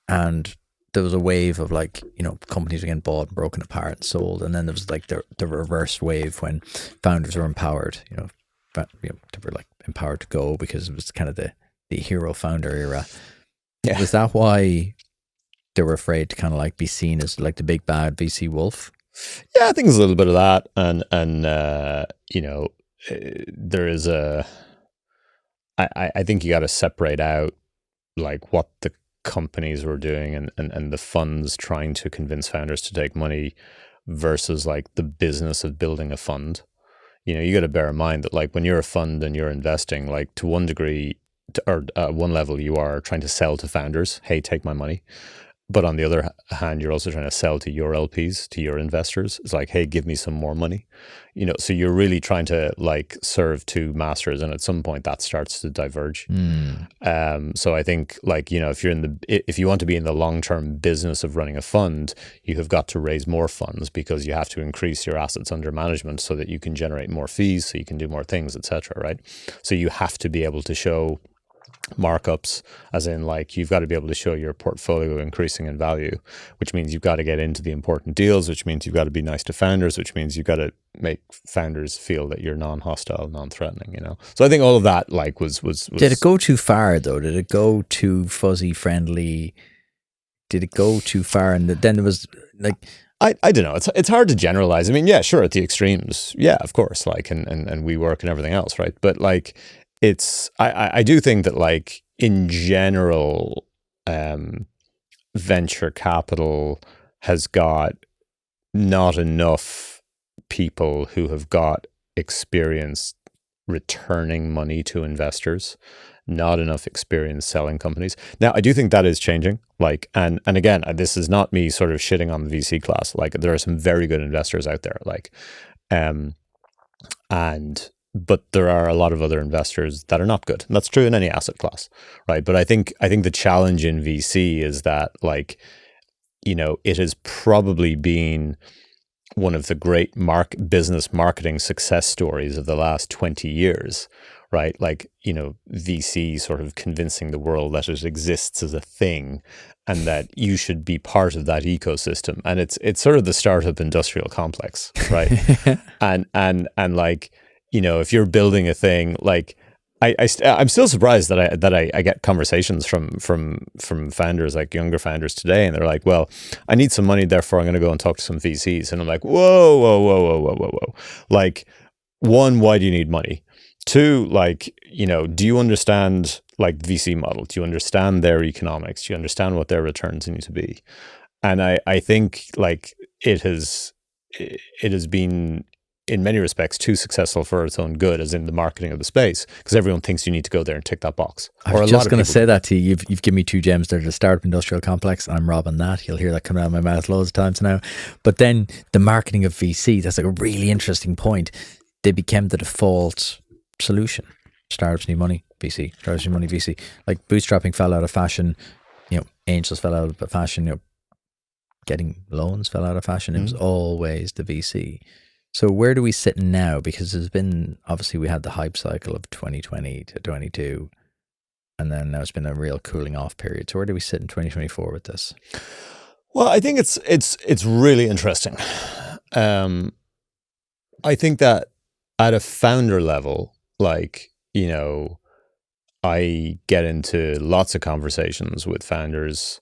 And there was a wave of like, companies were getting bought and broken apart and sold. And then there was like the reverse wave when founders were empowered, they were like empowered to go because it was kind of the hero founder era. Yeah. Was that why they were afraid to kind of like be seen as like the big bad VC wolf? Yeah, I think there's a little bit of that. And there is I think you got to separate out like what the companies were doing and the funds trying to convince founders to take money versus like the business of building a fund. You got to bear in mind that like when you're a fund and you're investing, like to one degree or one level, you are trying to sell to founders, hey, take my money. But on the other hand, you're also trying to sell to your LPs, to your investors. It's like, hey, give me some more money. So you're really trying to like serve two masters, and at some point that starts to diverge. So I think like, if you want to be in the long-term business of running a fund, you have got to raise more funds because you have to increase your assets under management so that you can generate more fees, so you can do more things, etc. Right? So you have to be able to show markups, as in like you've got to be able to show your portfolio increasing in value, which means you've got to get into the important deals, which means you've got to be nice to founders, which means you've got to make founders feel that you're non-hostile, non-threatening, So I think all of that like was Did it go too far though? Did it go too fuzzy friendly? Did it go too far? And then there was like, I don't know. It's hard to generalize. I mean, yeah, sure, at the extremes, yeah, of course, like and WeWork and everything else, right? But like I do think that like in general, venture capital has got not enough people who have got experience returning money to investors, not enough experience selling companies. Now, I do think that is changing. Like, and again, this is not me sort of shitting on the VC class. Like, there are some very good investors out there. Like, But there are a lot of other investors that are not good. And that's true in any asset class, right? But I think the challenge in VC is that, like, it has probably been one of the great business marketing success stories of the last 20 years, right? Like, VC sort of convincing the world that it exists as a thing and that you should be part of that ecosystem. And it's sort of the startup industrial complex, right? and like, if you're building a thing, like, I'm still surprised that I get conversations from founders, like younger founders today, and they're like, well, I need some money, therefore I'm going to go and talk to some VCs. And I'm like, whoa. Like, one, why do you need money? Two, like, do you understand, like, the VC model? Do you understand their economics? Do you understand what their returns need to be? And I think, like, it has been, in many respects, too successful for its own good, as in the marketing of the space, because everyone thinks you need to go there and tick that box. I was just going to say that to you. You've given me two gems there: the startup industrial complex. I'm robbing that. You'll hear that coming out of my mouth loads of times now. But then the marketing of VC, that's like a really interesting point. They became the default solution. Startups need money, VC. Startups need money, VC. Like, bootstrapping fell out of fashion. Angels fell out of fashion. Getting loans fell out of fashion. It was always the VC. So where do we sit now? Because there's been, obviously, we had the hype cycle of 2020 to 22, and then now it's been a real cooling off period. So where do we sit in 2024 with this? Well, I think it's really interesting. I think that at a founder level, like, I get into lots of conversations with founders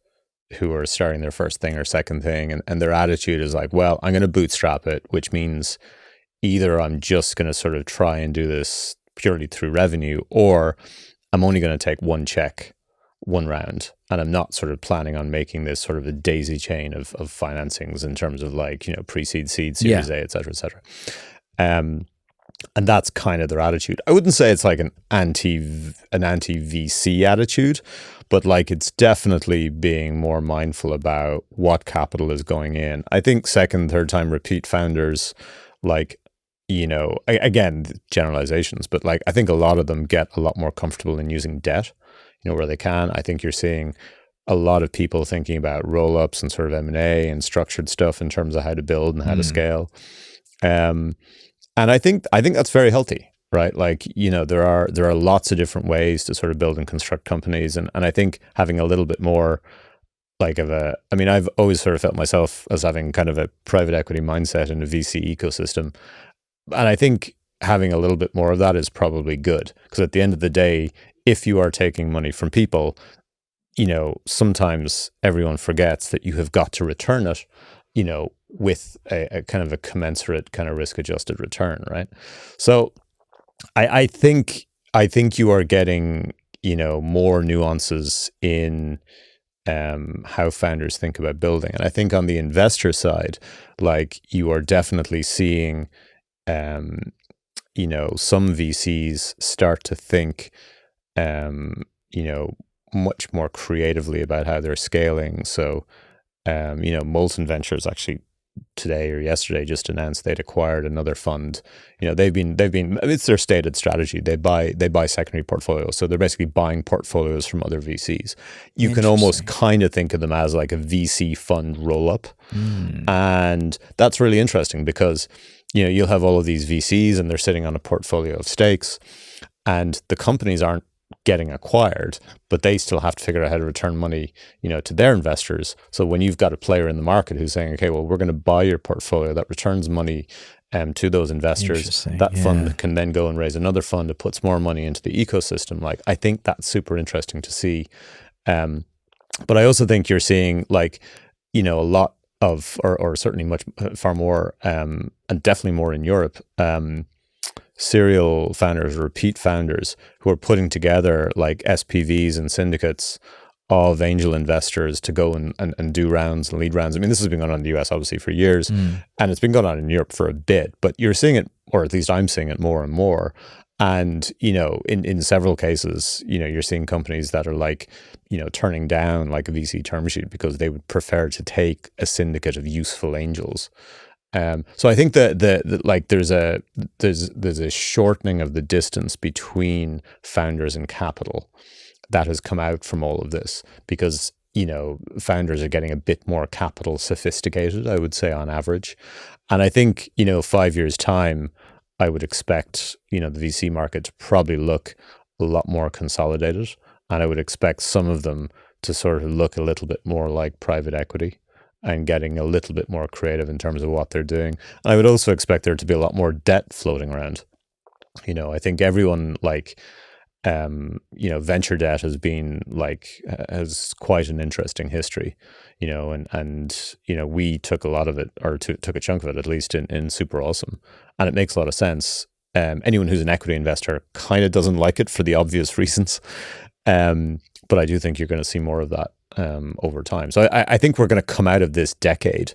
who are starting their first thing or second thing, and their attitude is like, well, I'm going to bootstrap it, which means either I'm just going to sort of try and do this purely through revenue, or I'm only going to take one check, one round, and I'm not sort of planning on making this sort of a daisy chain of financings in terms of, like, pre-seed, seed, Series A, et cetera, et cetera. And that's kind of their attitude. I wouldn't say it's like an anti-VC attitude, but, like, it's definitely being more mindful about what capital is going in. I think second, third time repeat founders, like, again, generalizations, but, like, I think a lot of them get a lot more comfortable in using debt, where they can. I think you're seeing a lot of people thinking about roll-ups and sort of M&A and structured stuff in terms of how to build and how to scale. And I think that's very healthy. Right, like, there are lots of different ways to sort of build and construct companies, and I think having a little bit more, like, I've always sort of felt myself as having kind of a private equity mindset in a VC ecosystem, and I think having a little bit more of that is probably good, because at the end of the day, if you are taking money from people, sometimes everyone forgets that you have got to return it, with a kind of a commensurate kind of risk-adjusted return, right? So I think you are getting, more nuances in how founders think about building. And I think on the investor side, like, you are definitely seeing, some VCs start to think, much more creatively about how they're scaling. So, Molten Ventures actually today or yesterday just announced they'd acquired another fund. They've been it's their stated strategy. They buy secondary portfolios. So they're basically buying portfolios from other VCs. You can almost kind of think of them as like a VC fund roll-up. And that's really interesting because, you'll have all of these VCs and they're sitting on a portfolio of stakes, and the companies aren't getting acquired, but they still have to figure out how to return money, to their investors. So when you've got a player in the market who's saying, okay, well, we're going to buy your portfolio that returns money to those investors, that fund can then go and raise another fund that puts more money into the ecosystem. Like, I think that's super interesting to see. But I also think you're seeing, like, a lot of, or certainly far more, and definitely more in Europe, serial founders, repeat founders who are putting together, like, SPVs and syndicates of angel investors to go and do rounds and lead rounds. I mean, this has been going on in the US obviously for years, and it's been going on in Europe for a bit, but you're seeing it, or at least I'm seeing it more and more. And, in several cases, you're seeing companies that are like, turning down like a VC term sheet because they would prefer to take a syndicate of useful angels. So I think that like there's a shortening of the distance between founders and capital that has come out from all of this, because founders are getting a bit more capital sophisticated, I would say, on average. And I think 5 years time, I would expect the VC market to probably look a lot more consolidated, and I would expect some of them to sort of look a little bit more like private equity and getting a little bit more creative in terms of what they're doing. And I would also expect there to be a lot more debt floating around. I think everyone venture debt has been has quite an interesting history, and we took a lot of it, or took a chunk of it at least in SuperAwesome, and it makes a lot of sense. Anyone who's an equity investor kind of doesn't like it for the obvious reasons, but I do think you're going to see more of that over time. So I think we're going to come out of this decade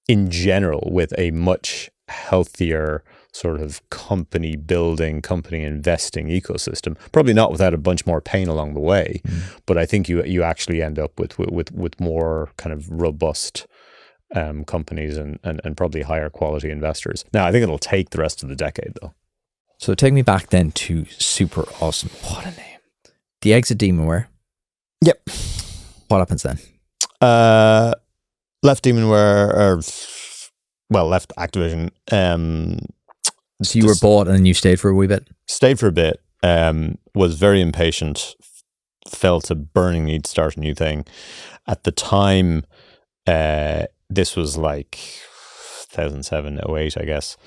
in general with a much healthier sort of company building, company investing ecosystem. Probably not without a bunch more pain along the way, but I think you actually end up with more kind of robust companies and probably higher quality investors. Now, I think it'll take the rest of the decade though. So take me back then to SuperAwesome. What a name. The exit Demonware. Yep. What happens then? Left Demonware, left Activision. So you were bought and then you stayed for a wee bit? Stayed for a bit, was very impatient, felt a burning need to start a new thing. At the time, this was like 2007, 08, I guess.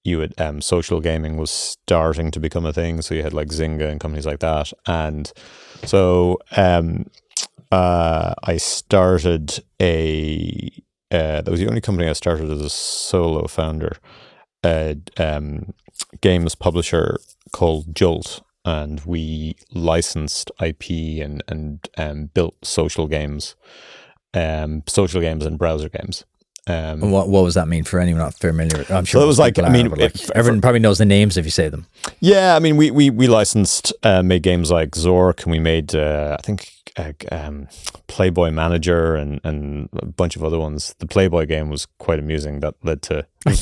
You had social gaming was starting to become a thing. So you had like Zynga and companies like that. And so I started that was the only company I started as a solo founder, a games publisher called Jolt, and we licensed IP and built social games and browser games. And what does that mean for anyone not familiar? I'm sure so it was everyone probably knows the names if you say them. Yeah, I mean, we licensed, made games like Zork, and we made I think Playboy Manager and a bunch of other ones. The Playboy game was quite amusing. That led to. I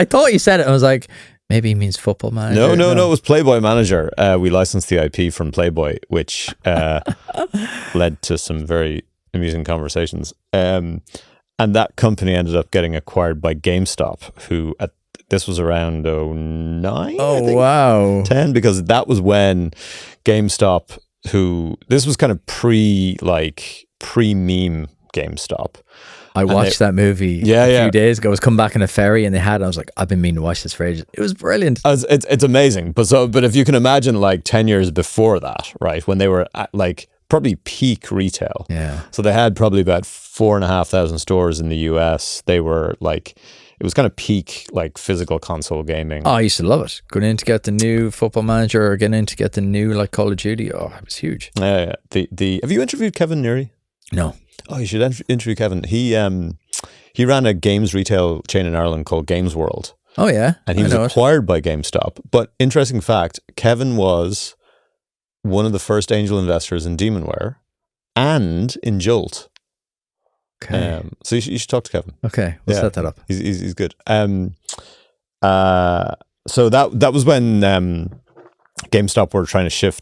thought you said it. I was like, maybe he means Football Manager. No. It was Playboy Manager. We licensed the IP from Playboy, which led to some very amusing conversations. And that company ended up getting acquired by GameStop, who this was around 2009. Oh, wow. 10, because that was when GameStop, this was kind of pre-meme GameStop. I watched that movie a few days ago. I was coming back in a ferry and I was like, I've been meaning to watch this for ages. It was brilliant. It's amazing. But if you can imagine 10 years before that, right, when they were at probably peak retail. Yeah. So they had probably about 4,500 stores in the US. They were it was kind of peak physical console gaming. Oh, I used to love it. Going in to get the new Football Manager or getting in to get the new Call of Duty. Oh, it was huge. Yeah. Have you interviewed Kevin Neary? No. Oh, you should interview Kevin. He ran a games retail chain in Ireland called Games World. Oh yeah. And he was acquired by GameStop. But interesting fact, Kevin was one of the first angel investors in Demonware and in Jolt. Okay. So you should talk to Kevin. Okay, we'll set that up. He's good. So that was when GameStop were trying to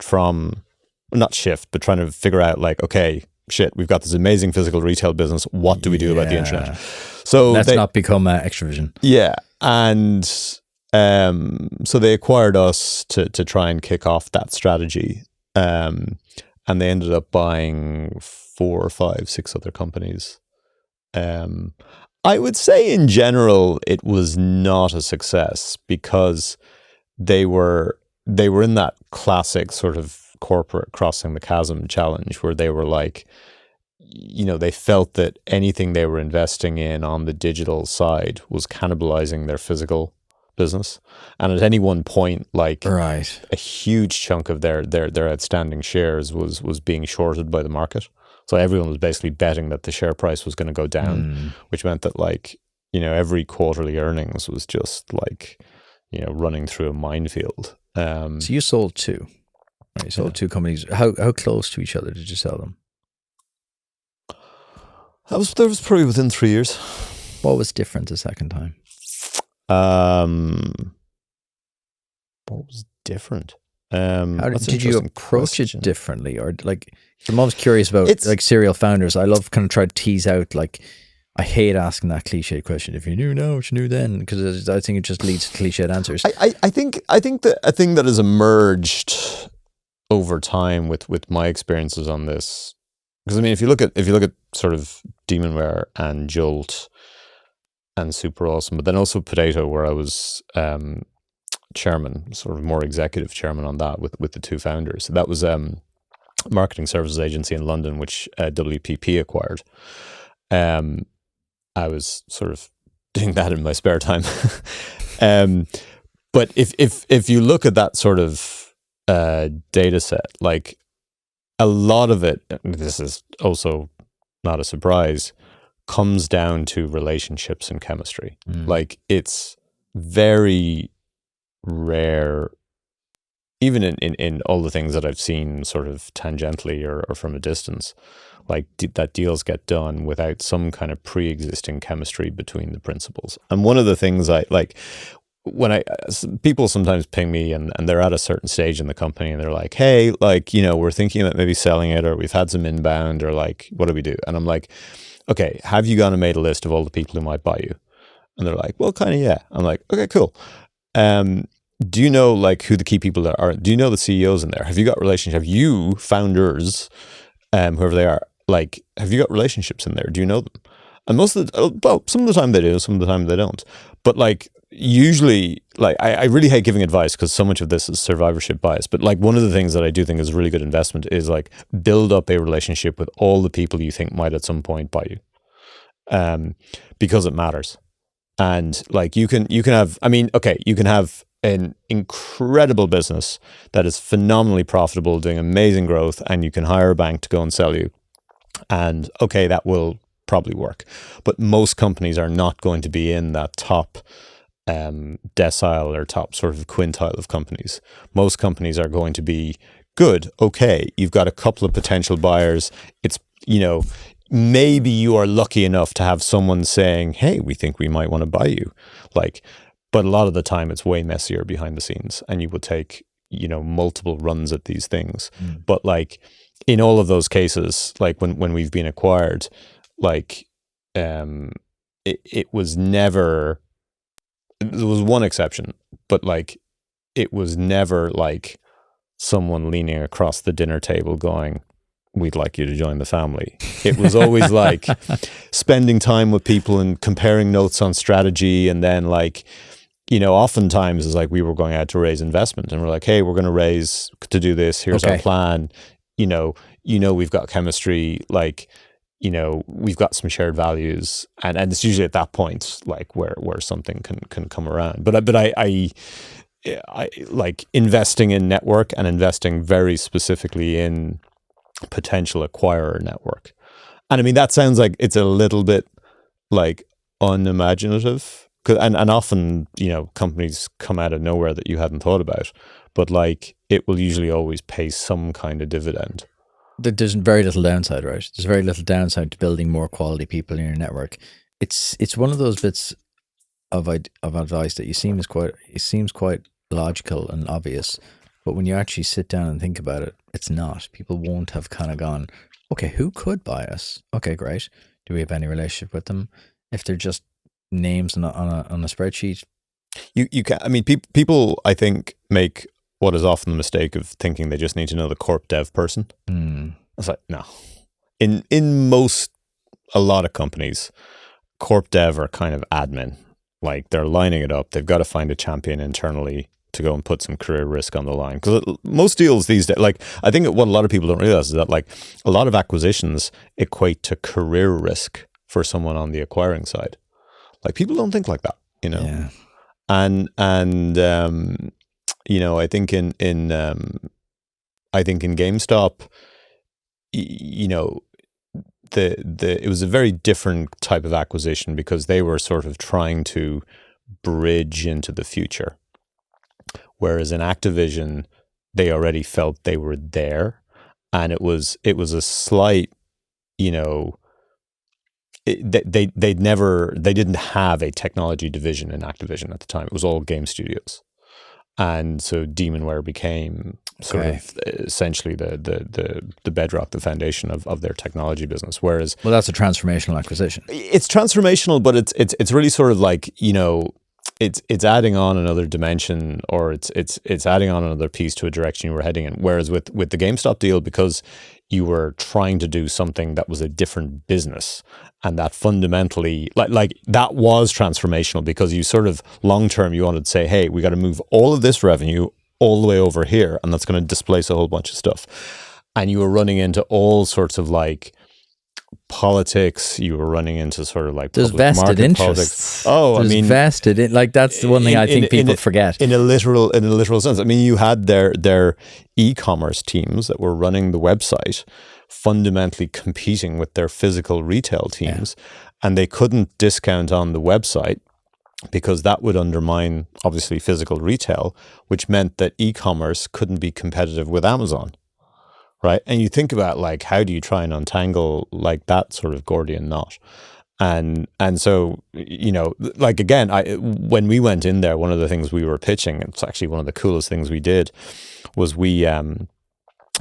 but trying to figure out okay, shit, we've got this amazing physical retail business. What do we do about the internet? So let's not become Extravision. Yeah, and so they acquired us to try and kick off that strategy. And they ended up buying 4 or 5, 6 other companies. I would say in general it was not a success because they were in that classic sort of corporate crossing the chasm challenge where they were they felt that anything they were investing in on the digital side was cannibalizing their physical business, and at any one point right, a huge chunk of their outstanding shares was being shorted by the market. So everyone was basically betting that the share price was going to go down, which meant that every quarterly earnings was just running through a minefield. So you sold 2. Right, you sold 2 companies. How close to each other did you sell them? That was probably within 3 years. What was different the second time? What was different? How That's an did you interesting approach question. it differently, or like? I'm always curious about It's- like serial founders. I love kind of try to tease out like. I hate asking that cliche question. If you knew now, what you knew then, because I think it just leads to cliched answers. I think that a thing that has emerged over time with my experiences on this, because I mean, if you look at sort of Demonware and Jolt and SuperAwesome, but then also Potato, where I was chairman, sort of more executive chairman on that with the two founders. So that was a marketing services agency in London, which WPP acquired. I was sort of doing that in my spare time. But if you look at that sort of data set, like a lot of it, this is also not a surprise, comes down to relationships and chemistry. Like it's very rare, even in all the things that I've seen sort of tangentially or from a distance, like that deals get done without some kind of pre-existing chemistry between the principals. And one of the things I like, when people sometimes ping me and they're at a certain stage in the company and they're like, hey, like, you know, we're thinking about maybe selling it, or we've had some inbound, or like, what do we do? And I'm like, okay, have you gone and made a list of all the people who might buy you? And they're like, well, kind of, yeah. I'm like, okay, cool. Do you know like who the key people are? Do you know the CEOs in there? Have you got relationships? Have you founders, whoever they are, like, have you got relationships in there? Do you know them? And most of some of the time they do, some of the time they don't. But like usually, like I really hate giving advice because so much of this is survivorship bias. But like one of the things that I do think is a really good investment is like build up a relationship with all the people you think might at some point buy you, because it matters. And like you can have, I mean, okay, you can have an incredible business that is phenomenally profitable, doing amazing growth, and you can hire a bank to go and sell you. And okay, that will probably work. But most companies are not going to be in that top decile or top sort of quintile of companies. Most companies are going to be good. Okay, you've got a couple of potential buyers. It's, you know, maybe you are lucky enough to have someone saying, hey, we think we might want to buy you. Like, but a lot of the time it's way messier behind the scenes, and you would take, you know, multiple runs at these things. But like in all of those cases, like when we've been acquired, like it was never, there was one exception, but like it was never like someone leaning across the dinner table going, we'd like you to join the family. It was always like spending time with people and comparing notes on strategy. And then like, you know, oftentimes it's like we were going out to raise investment and we're like, hey, we're going to raise to do this. Here's our plan. You know, we've got chemistry, like, you know, we've got some shared values, and it's usually at that point like where something can come around. But I like investing in network and investing very specifically in potential acquirer network. And I mean, that sounds like it's a little bit like unimaginative, and often, you know, companies come out of nowhere that you hadn't thought about, but like it will usually always pay some kind of dividend. There's very little downside, right? There's very little downside to building more quality people in your network. It's one of those bits of advice that seems quite logical and obvious, but when you actually sit down and think about it, it's not. People won't have kind of gone, okay, who could buy us? Okay, great. Do we have any relationship with them? If they're just names on a spreadsheet, you can. I mean, people I think make what is often the mistake of thinking they just need to know the corp dev person. It's like, no. In a lot of companies, corp dev are kind of admin. Like they're lining it up. They've got to find a champion internally to go and put some career risk on the line. Because most deals these days, like I think what a lot of people don't realize is that like a lot of acquisitions equate to career risk for someone on the acquiring side. Like people don't think like that, you know. Yeah. And you know, I think in GameStop, you know, it was a very different type of acquisition because they were sort of trying to bridge into the future. Whereas in Activision, they already felt they were there, and it was a slight, you know, they didn't have a technology division in Activision at the time. It was all game studios. And so Demonware became sort of essentially the bedrock, the foundation of their technology business. Whereas, well, that's a transformational acquisition. It's transformational, but it's really sort of like, you know, it's adding on another dimension, or it's adding on another piece to a direction you were heading in. Whereas with the GameStop deal, because you were trying to do something that was a different business, and that fundamentally, like that was transformational, because you sort of long term you wanted to say, hey, we got to move all of this revenue all the way over here, and that's going to displace a whole bunch of stuff. And you were running into all sorts of like politics. You were running into sort of like there's vested interests. Politics. Oh, there's I mean, vested in, like that's the one thing I think people forget. In a literal sense. I mean, you had their e-commerce teams that were running the website fundamentally competing with their physical retail teams, and they couldn't discount on the website because that would undermine obviously physical retail, which meant that e-commerce couldn't be competitive with Amazon. Right. And you think about like, how do you try and untangle like that sort of Gordian knot? And so, you know, like, again, when we went in there, one of the things we were pitching, it's actually one of the coolest things we did, was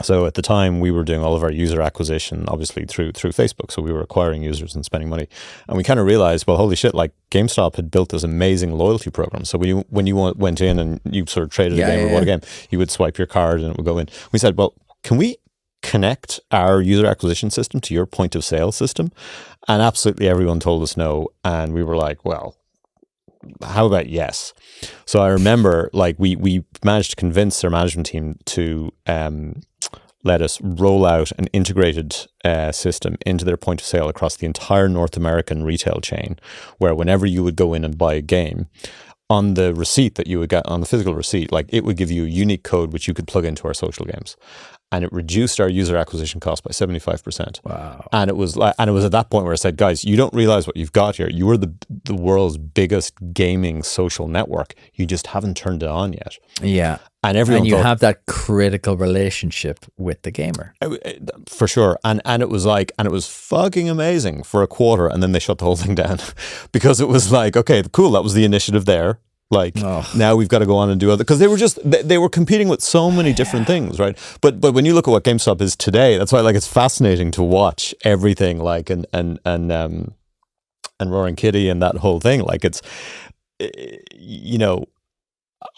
so at the time we were doing all of our user acquisition, obviously through Facebook. So we were acquiring users and spending money. And we kind of realized, well, holy shit, like GameStop had built this amazing loyalty program. So when you went in and you sort of traded a game or bought a game, you would swipe your card and it would go in. We said, well, can we connect our user acquisition system to your point of sale system? And absolutely everyone told us no. And we were like, well, how about yes? So I remember like we managed to convince their management team to let us roll out an integrated system into their point of sale across the entire North American retail chain, where whenever you would go in and buy a game, on the receipt that you would get, on the physical receipt, like it would give you a unique code which you could plug into our social games. And it reduced our user acquisition cost by 75%. Wow. And it was at that point where I said, guys, you don't realize what you've got here. You are the world's biggest gaming social network. You just haven't turned it on yet. Yeah. And everyone you have that critical relationship with the gamer. For sure. And it was fucking amazing for a quarter, and then they shut the whole thing down because it was like, okay, cool, that was the initiative there. Like now we've got to go on and do other, because they were competing with so many different things, right? But when you look at what GameStop is today, that's why like it's fascinating to watch everything, like and Roaring Kitty and that whole thing. Like it's, you know,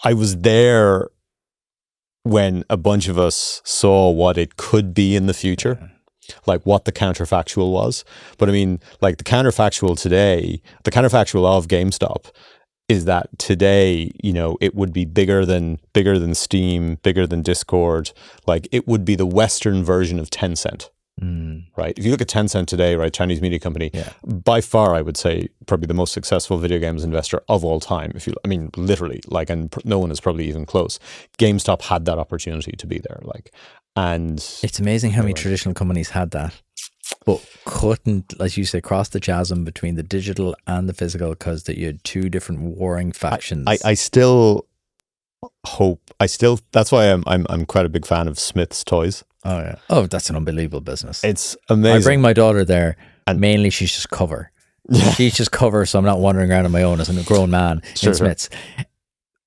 I was there when a bunch of us saw what it could be in the future, like what the counterfactual was. But I mean, like the counterfactual of GameStop is that today, you know, it would be bigger than Steam, bigger than Discord. Like it would be the Western version of Tencent, right? If you look at Tencent today, right, Chinese media company, by far, I would say probably the most successful video games investor of all time. Literally, like, and no one is probably even close. GameStop had that opportunity to be there, like, and it's amazing how many traditional companies had that, but couldn't, as you say, cross the chasm between the digital and the physical, because you had two different warring factions. I still hope. That's why I'm quite a big fan of Smith's Toys. Oh yeah. Oh, that's an unbelievable business. It's amazing. I bring my daughter there, and mainly she's just cover. She's just cover, so I'm not wandering around on my own as a grown man in Smith's.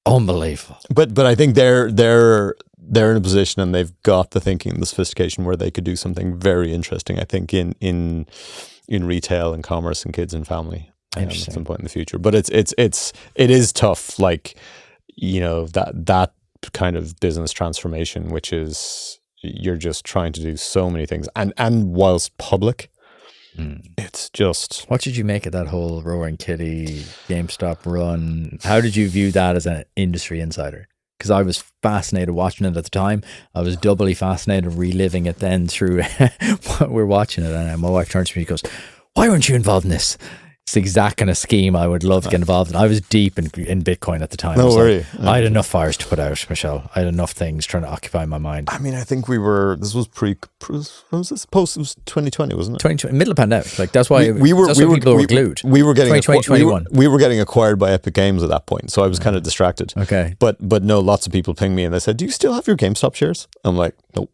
Unbelievable. But I think they're in a position, and they've got the thinking and the sophistication where they could do something very interesting, I think, in retail and commerce and kids and family at some point in the future. But it is tough, like, you know, that kind of business transformation, which is you're just trying to do so many things, and whilst public, it's just. What did you make of that whole Roaring Kitty GameStop run? How did you view that as an industry insider? Because I was fascinated watching it at the time. I was doubly fascinated reliving it then through we're watching it, and my wife turns to me and goes, "Why weren't you involved in this?" It's the exact kind of scheme I would love to get involved in. I was deep in Bitcoin at the time. No worry. I had enough fires to put out, Michelle. I had enough things trying to occupy my mind. I mean, I think this was when was this post? It was 2020, wasn't it? 2020, middle of pandemic. Like that's why people were glued. We were getting 2021. We were getting acquired by Epic Games at that point, so I was kind of distracted. Okay. But no, lots of people pinged me and they said, "Do you still have your GameStop shares?" I'm like, "Nope."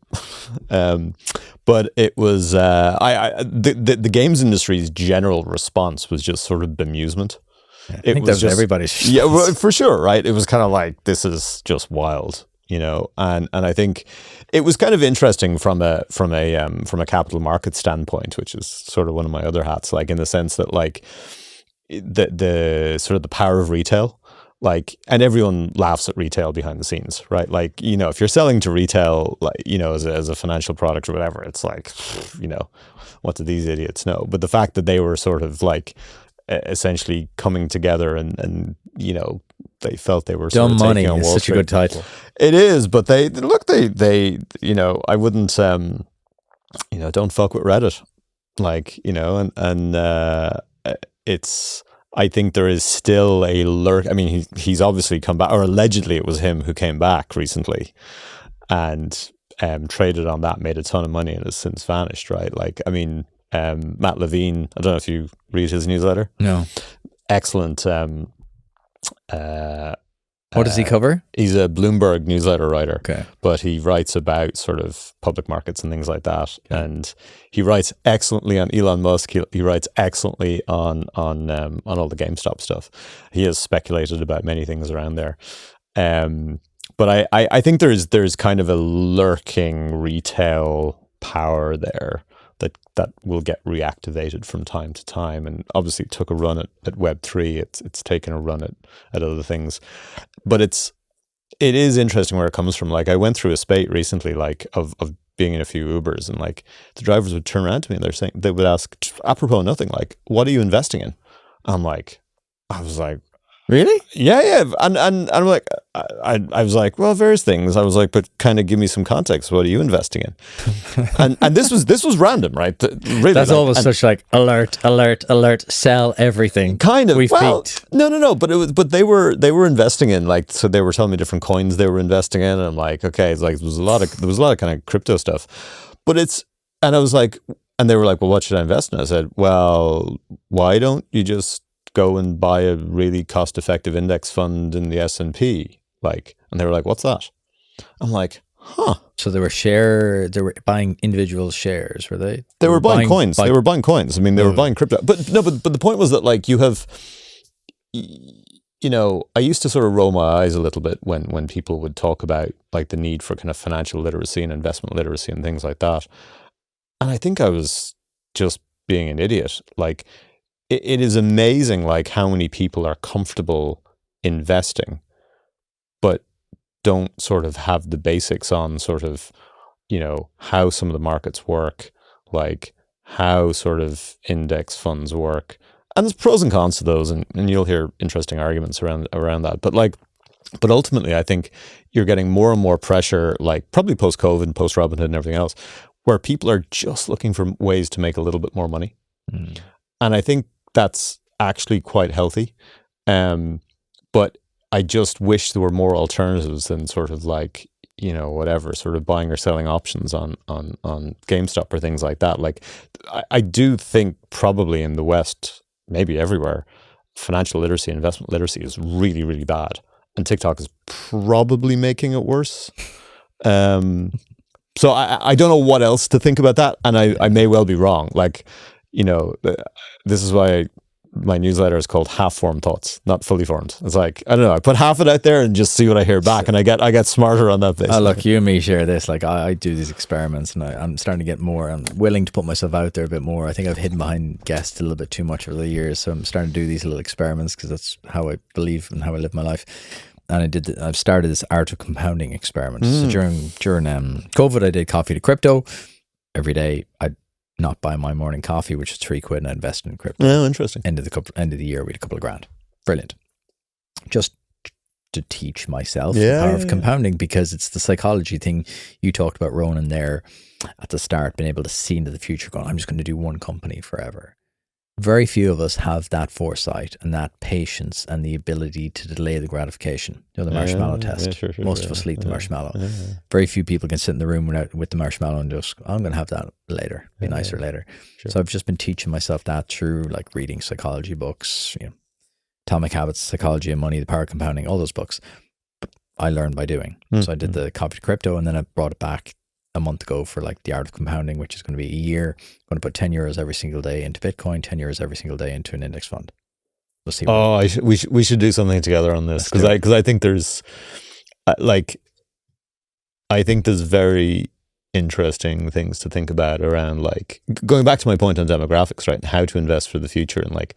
But it was the games industry's general response was just sort of bemusement. I think that was everybody's. Yeah, well, for sure, right? It was kind of like, this is just wild, you know. And I think it was kind of interesting from a capital market standpoint, which is sort of one of my other hats, like in the sense that like the sort of the power of retail. Like, and everyone laughs at retail behind the scenes, right? Like, you know, if you're selling to retail, like, you know, as a financial product or whatever, it's like, you know, what do these idiots know? But the fact that they were sort of like essentially coming together and you know, they felt they were sort of Dumb Money taking on is Wall such Street. a good title. It is, but they you know, I wouldn't you know, don't fuck with Reddit, like, you know, and it's. I think there is still a lurk. I mean, he's obviously come back, or allegedly it was him who came back recently and traded on that, made a ton of money, and has since vanished, right? Like, I mean, Matt Levine, I don't know if you read his newsletter. No. Excellent. What does he cover? He's a Bloomberg newsletter writer, Okay. but he writes about sort of public markets and things like that. Okay. And he writes excellently on Elon Musk. He writes excellently on all the GameStop stuff. He has speculated about many things around there. But I think there's kind of a lurking retail power there that will get reactivated from time to time, and obviously it took a run at Web3. It's taken a run at other things, but it is interesting where it comes from. Like, I went through a spate recently, like of being in a few Ubers, and like the drivers would turn around to me and they would ask, apropos nothing, like, what are you investing in? I was like, really? Yeah. And I'm like, I was like, well, various things. I was like, but kind of give me some context. What are you investing in? and this was random, right? Really, that's always such like alert, sell everything. Kind of. We've peaked. No. But they were investing in, like, so they were telling me different coins they were investing in, and I'm like, okay, it's like there was a lot of kind of crypto stuff, and I was like, and they were like, well, what should I invest in? I said, well, why don't you just go and buy a really cost-effective index fund in the S&P, like, and they were like, what's that? I'm like, huh. So they were buying individual shares, were they? They were buying coins. They were buying coins. I mean, they were buying crypto. But the point was that, like, you have, you know, I used to sort of roll my eyes a little bit when people would talk about, like, the need for kind of financial literacy and investment literacy and things like that. And I think I was just being an idiot. Like, it is amazing, like, how many people are comfortable investing, but don't sort of have the basics on sort of, you know, how some of the markets work, like how sort of index funds work. And there's pros and cons to those, and you'll hear interesting arguments around that. But ultimately, I think you're getting more and more pressure, like probably post-COVID, post-Robinhood and everything else, where people are just looking for ways to make a little bit more money. Mm. And I think that's actually quite healthy. But I just wish there were more alternatives than sort of like, you know, whatever, sort of buying or selling options on GameStop or things like that. Like, I do think probably in the West, maybe everywhere, financial literacy, investment literacy is really, really bad. And TikTok is probably making it worse. So I don't know what else to think about that. And I may well be wrong. Like, you know, this is why my newsletter is called Half Formed Thoughts, not Fully Formed. It's like, I don't know, I put half it out there and just see what I hear back, and I get smarter on that basis. Oh, look, you and me share this. Like, I do these experiments, and I'm starting to get more. I'm willing to put myself out there a bit more. I think I've hidden behind guests a little bit too much over the years, so I'm starting to do these little experiments because that's how I believe and how I live my life. And I've started this art of compounding experiment. So during COVID, I did coffee to crypto every day. I'd not buy my morning coffee, which is £3, and I invest in crypto. Oh, interesting. End of the year, we had a couple of grand. Brilliant. Just to teach myself the power of compounding, because it's the psychology thing you talked about, Ronan, there at the start, being able to see into the future, going, I'm just going to do one company forever. Very few of us have that foresight and that patience and the ability to delay the gratification. You know, the marshmallow test. Yeah, sure, most of us eat the marshmallow. Yeah. Very few people can sit in the room with the marshmallow and just, I'm going to have that later. Be nicer later. Sure. So I've just been teaching myself that through, like, reading psychology books, you know, Atomic Habits, Psychology of Money, The Power of Compounding, all those books. But I learned by doing. So I did the coffee to crypto, and then I brought it back a month ago for like the art of compounding, which is going to be a year. I'm going to put 10 euros every single day into Bitcoin, 10 euros every single day into an index fund. We'll see. We should do something together on this, because I think there's I think there's very interesting things to think about around, like, going back to my point on demographics, right? And how to invest for the future. And like,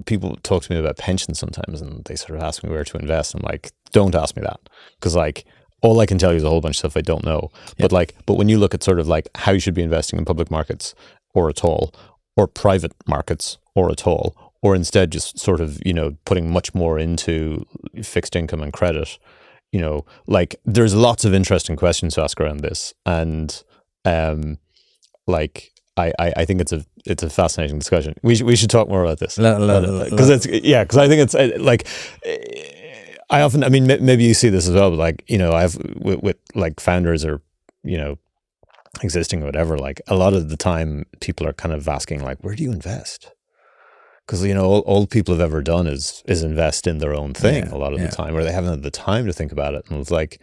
people talk to me about pensions sometimes, and they sort of ask me where to invest. I'm like, don't ask me that, because like, all I can tell you is a whole bunch of stuff I don't know. But when you look at sort of like how you should be investing in public markets or at all, or private markets or at all, or instead just sort of, putting much more into fixed income and credit, like, there's lots of interesting questions to ask around this. And like, I think it's a fascinating discussion. We should talk more about this, because I think it's like, I often, I mean, maybe you see this as well, but like, I've with like founders or, existing or whatever, like a lot of the time people are kind of asking like, where do you invest? Because, all people have ever done is invest in their own thing a lot of the time, or they haven't had the time to think about it. And it's like,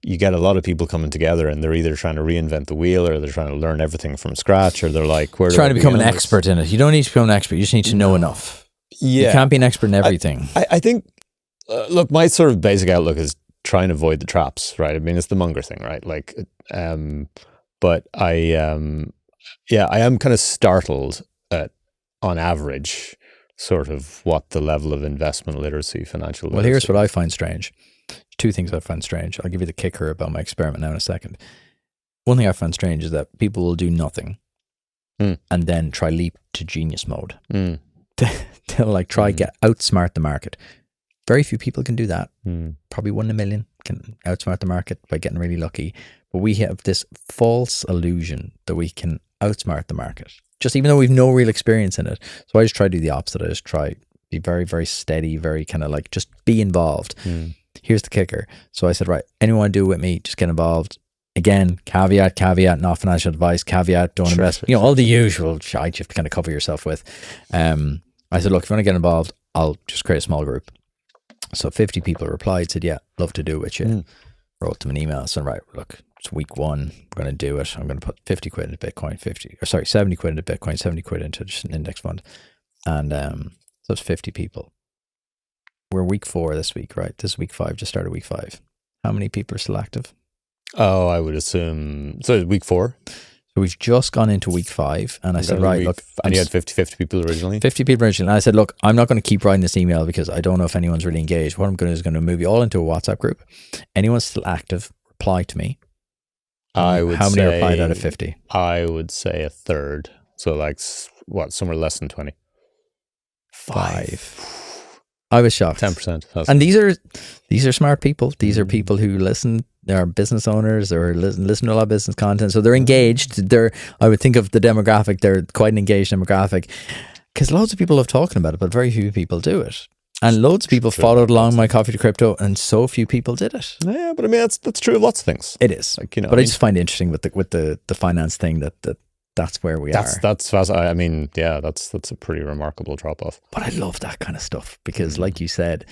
you get a lot of people coming together and they're either trying to reinvent the wheel, or they're trying to learn everything from scratch, or they're like, trying to become an expert in it. You don't need to become an expert. You just need to know enough. Yeah. You can't be an expert in everything. I think, look, my sort of basic outlook is try and avoid the traps, right? I mean, it's the Munger thing, right? Like, but I am kind of startled at, on average, sort of what the level of investment literacy, financial literacy. Well, here's what I find strange. Two things I find strange. I'll give you the kicker about my experiment now in a second. One thing I find strange is that people will do nothing and then try leap to genius mode. They'll like try outsmart the market. Very few people can do that. Probably 1 in a million can outsmart the market by getting really lucky. But we have this false illusion that we can outsmart the market, just even though we've no real experience in it. So I just try to do the opposite. I just try be very, very steady, very kind of like just be involved. Here's the kicker. So I said, right, anyone want to do it with me, just get involved. Again, caveat, not financial advice, caveat, don't invest. All the usual shite you have to kind of cover yourself with. I said, look, if you want to get involved, I'll just create a small group. So 50 people replied, said, yeah, love to do it with you. Wrote them an email, said, right, look, it's week 1, we're going to do it. I'm going to put 50 quid into Bitcoin, 70 quid into Bitcoin, 70 quid into just an index fund. And so it's 50 people. We're week 4 this week, right? This is week 5, just started week 5. How many people are still active? Oh, I would assume, so week 4? So we've just gone into week 5, and I said, right, look. And you had 50 people originally? 50 people originally. And I said, look, I'm not going to keep writing this email because I don't know if anyone's really engaged. What I'm going to do is going to move you all into a WhatsApp group. Anyone still active, reply to me. How many replied out of 50? I would say a third. So like, what, somewhere less than 20? 5. I was shocked. 10%. And these are smart people. These are people who listen. They're business owners or listen to a lot of business content. So they're engaged. I would think of the demographic. They're quite an engaged demographic, because loads of people love talking about it, but very few people do it. And loads of people followed along my Coffee to Crypto, and so few people did it. Yeah, but I mean, that's true of lots of things. It is. Like, but I just find it interesting with the finance thing that's where we are. That's fast. I mean, yeah, that's a pretty remarkable drop off. But I love that kind of stuff because, like you said,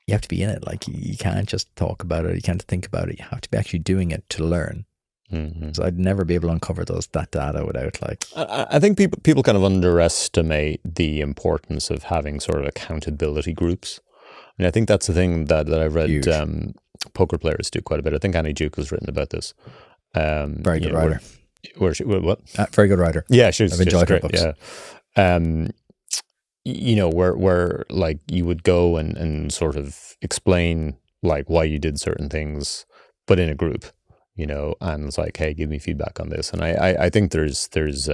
you have to be in it. Like, you can't just talk about it. You can't think about it. You have to be actually doing it to learn. So I'd never be able to uncover that data without like. I think people kind of underestimate the importance of having sort of accountability groups. And I think that's the thing that I've read poker players do quite a bit. I think Annie Duke has written about this. Very good writer. What? Very good writer. Yeah, I've enjoyed her books. Yeah. Where like you would go and sort of explain like why you did certain things, but in a group. And it's like, hey, give me feedback on this. And I think there's those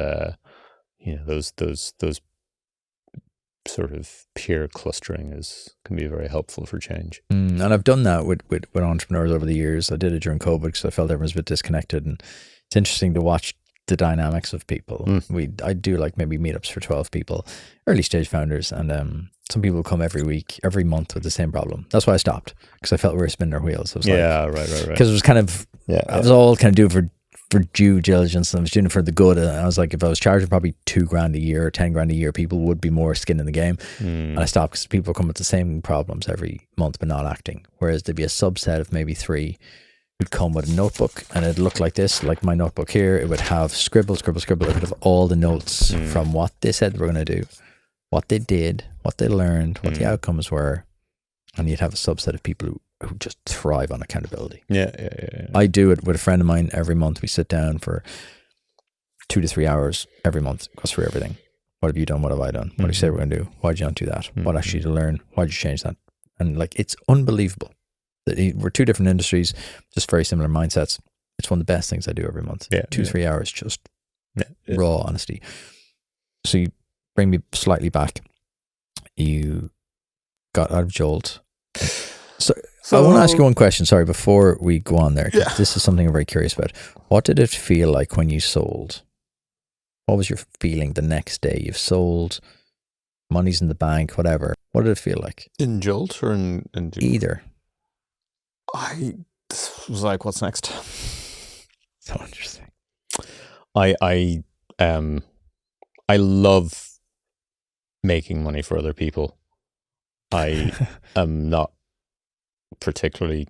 sort of peer clustering can be very helpful for change. And I've done that with entrepreneurs over the years. I did it during COVID because I felt everyone's a bit disconnected, and it's interesting to watch the dynamics of people. I do like maybe meetups for 12 people, early stage founders, and some people come every month with the same problem. That's why I stopped, because I felt we were spinning our wheels. I was right. Because it was kind of, I was all kind of doing for due diligence, and I was doing it for the good. And I was like, if I was charging probably $2,000 a year or $10,000 a year, people would be more skin in the game. And I stopped because people come with the same problems every month but not acting. Whereas there'd be a subset of maybe 3 would come with a notebook, and it'd look like this, like my notebook here. It would have scribble. It would have all the notes from what they said they were going to do, what they did, what they learned, what the outcomes were, and you'd have a subset of people who just thrive on accountability. Yeah. I do it with a friend of mine every month. We sit down for 2 to 3 hours every month, goes through everything. What have you done? What have I done? What do you say we're going to do? Why did you not do that? What actually to learn? Why did you change that? And like, it's unbelievable. We're two different industries, just very similar mindsets. It's one of the best things I do every month. 2-3 hours, just raw honesty. So you bring me slightly back. You got out of Jolt. So I want to ask you one question, sorry, before we go on there. This is something I'm very curious about. What did it feel like when you sold? What was your feeling the next day? You've sold, money's in the bank, whatever. What did it feel like? In Jolt or in either? I was like, what's next? So interesting. I love making money for other people. I am not particularly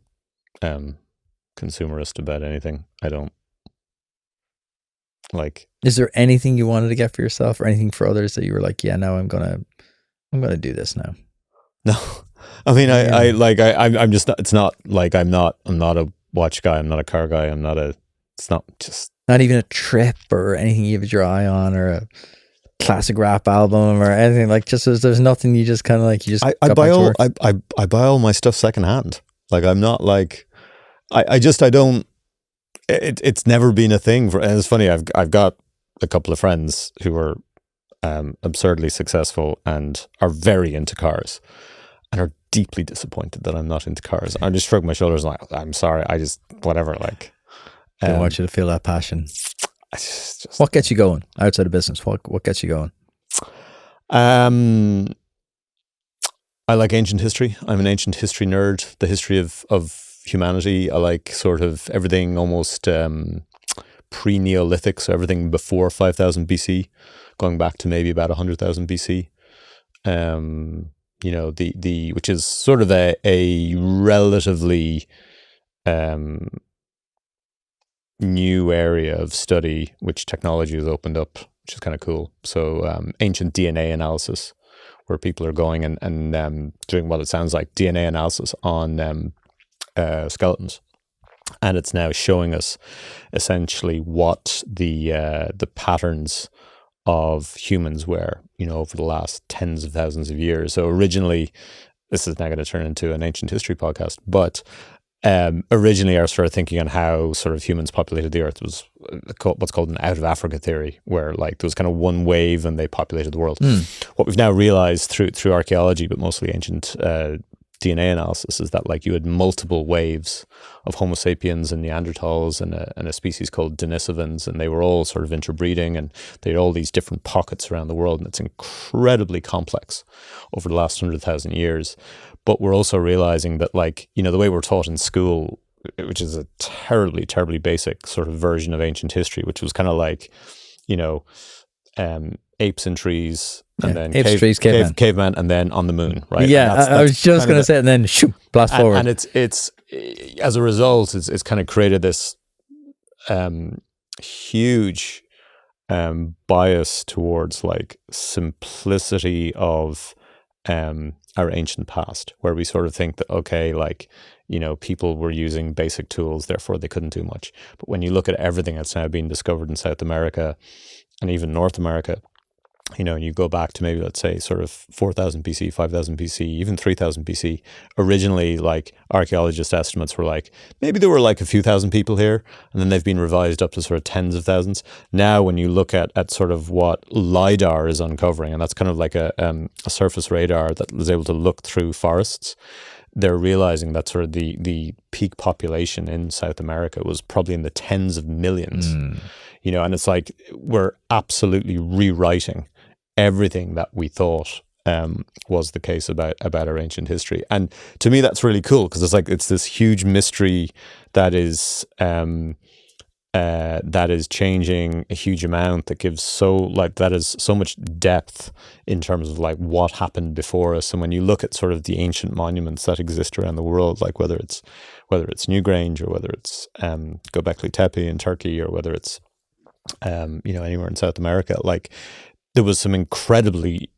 consumerist about anything. I don't like. Is there anything you wanted to get for yourself or anything for others that you were like, yeah, no, I'm gonna do this now? No, I mean, I'm just not. It's not like I'm not a watch guy. I'm not a car guy. It's not just. Not even a trip or anything you have your eye on, or a classic rap album or anything, like, just there's nothing. You just kind of like, you just I buy all my stuff secondhand. Like, I'm not like I don't. It's never been a thing for. And it's funny. I've got a couple of friends who are absurdly successful and are very into cars, and are deeply disappointed that I'm not into cars. I just shrug my shoulders and like, I'm sorry. I just whatever. Like, I want you to feel that passion. Just, what gets you going outside of business? What gets you going? I like ancient history. I'm an ancient history nerd. The history of humanity. I like sort of everything almost pre-Neolithic, so everything before 5000 BC, going back to maybe about 100,000 BC. You know, the which is sort of a relatively new area of study, which technology has opened up, which is kind of cool. So ancient DNA analysis, where people are going and doing what it sounds like DNA analysis on skeletons, and it's now showing us essentially what the patterns of humans were, you know, over the last tens of thousands of years. So originally, this is now going to turn into an ancient history podcast, but originally I started thinking on how sort of humans populated the earth was what's called an out of Africa theory, where like there was kind of one wave and they populated the world. What we've now realized through archaeology, but mostly ancient DNA analysis, is that like you had multiple waves of Homo sapiens and Neanderthals and a species called Denisovans, and they were all sort of interbreeding, and they had all these different pockets around the world, and it's incredibly complex over the last 100,000 years. But we're also realizing that, like, you know, the way we're taught in school, which is a terribly, terribly basic sort of version of ancient history, which was kind of like, you know, apes in trees, and then caveman, and then on the moon, right? Yeah, I was just going to say, and then shoot, blast forward. And it's as a result, it's kind of created this huge bias towards like simplicity of our ancient past, where we sort of think that, okay, like, you know, people were using basic tools, therefore they couldn't do much. But when you look at everything that's now being discovered in South America and even North America, you know, and you go back to maybe, let's say, sort of 4,000 BC, 5,000 BC, even 3,000 BC, originally, like, archaeologist estimates were like, maybe there were like a few thousand people here, and then they've been revised up to sort of tens of thousands. Now, when you look at sort of what LiDAR is uncovering, and that's kind of like a surface radar that was able to look through forests, they're realizing that sort of the peak population in South America was probably in the tens of millions, you know, and it's like we're absolutely rewriting everything that we thought was the case about our ancient history. And to me, that's really cool, because it's like it's this huge mystery that is that is changing a huge amount, that gives that is so much depth in terms of like what happened before us. And when you look at sort of the ancient monuments that exist around the world, like whether it's Newgrange, or whether it's Göbekli Tepe in Turkey, or whether it's anywhere in South America, like there was some incredibly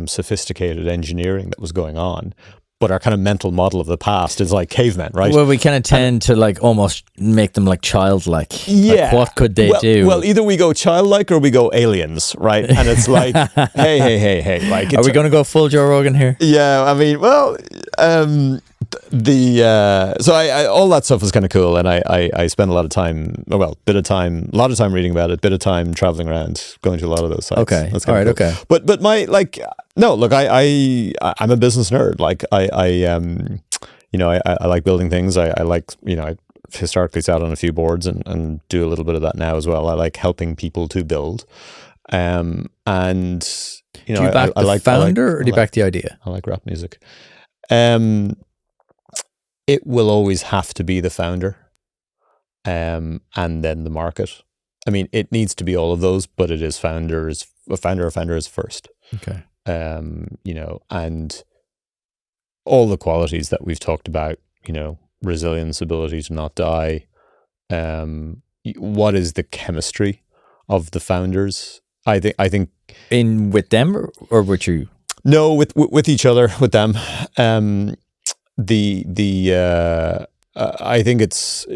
sophisticated engineering that was going on. But our kind of mental model of the past is like cavemen, right? Well, we kind of tend to like almost make them like childlike. Yeah. Like, what could they do? Well, either we go childlike or we go aliens, right? And it's like, hey. Like, are we going to go full Joe Rogan here? Yeah, I mean, well, so I all that stuff was kind of cool, and I spent a lot of time, a lot of time reading about it, bit of time traveling around, going to a lot of those sites. Okay, that's all right, cool. okay. But my no, look, I'm a business nerd. Like I like building things. I like, I historically sat on a few boards and do a little bit of that now as well. I like helping people to build, and do you back the founder, or do you back the idea? I like rap music. It will always have to be the founder, and then the market. I mean, it needs to be all of those, but it is founder is first. Okay. And all the qualities that we've talked about, resilience, ability to not die. What is the chemistry of the founders? I think with them or with you? No, with each other, with them. I think it's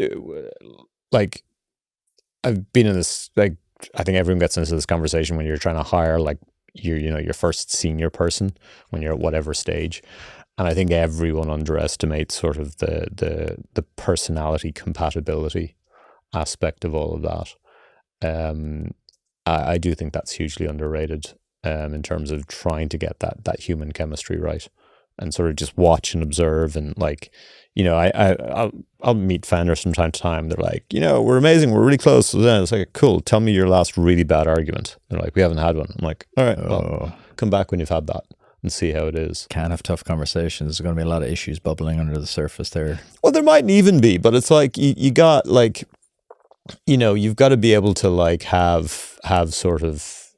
like, I've been in this, like, I think everyone gets into this conversation when you're trying to hire like your first senior person when you're at whatever stage. And I think everyone underestimates sort of the personality compatibility aspect of all of that. I do think that's hugely underrated in terms of trying to get that human chemistry right, and sort of just watch and observe. And like, I'll meet founders from time to time. They're like, we're amazing, we're really close. So then it's like, cool, tell me your last really bad argument. They're like, we haven't had one. I'm like, all right, well, come back when you've had that and see how it is. Can't have tough conversations. There's going to be a lot of issues bubbling under the surface there. Well, there mightn't even be, but it's like you got like, you've got to be able to like have sort of,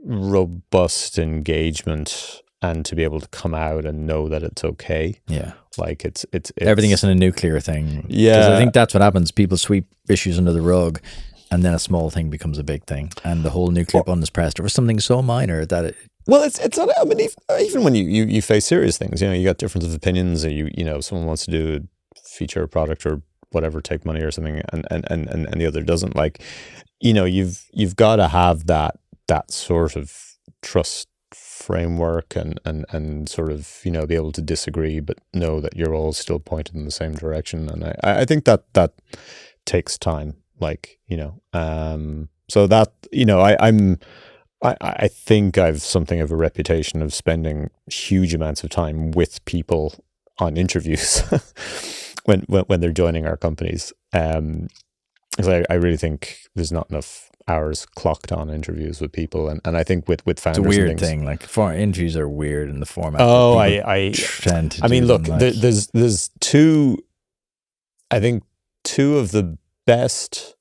robust engagement, and to be able to come out and know that it's okay. Yeah. Like it's everything isn't a nuclear thing. Yeah. 'Cause I think that's what happens. People sweep issues under the rug, and then a small thing becomes a big thing, and the whole nuclear button is pressed over something so minor that it. Well, it's not. I mean, even when you face serious things, you got difference of opinions. Someone wants to do a feature, a product, or whatever, take money or something, and the other doesn't. Like, you've got to have that sort of trust framework, and sort of be able to disagree, but know that you're all still pointed in the same direction. And I think that takes time. Like, so that I think I've something of a reputation of spending huge amounts of time with people on interviews when they're joining our companies. Because I really think there's not enough hours clocked on interviews with people, and I think with founders, it's a weird and thing. Like, interviews are weird in the format. Oh, I mean, look, like, there's two. I think two of the best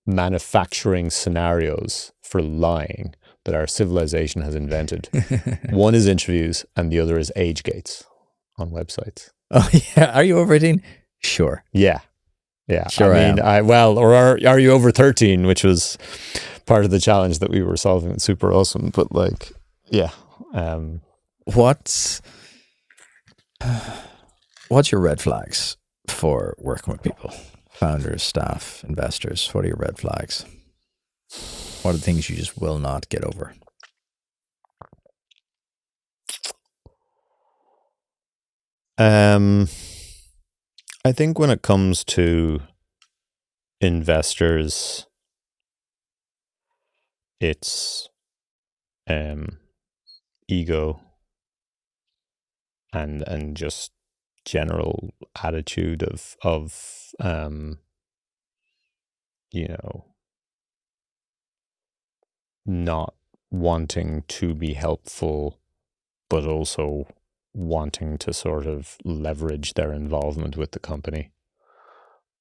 manufacturing scenarios for lying that our civilization has invented. One is interviews, and the other is age gates on websites. Oh yeah, are you over 18? Sure. Yeah. Sure. I mean, are you over 13, which was part of the challenge that we were solving at SuperAwesome. But like, yeah. What's your red flags for working with people? Founders, staff, investors. What are your red flags? What are the things you just will not get over? I think when it comes to investors, it's ego and just general attitude of not wanting to be helpful, but also wanting to sort of leverage their involvement with the company.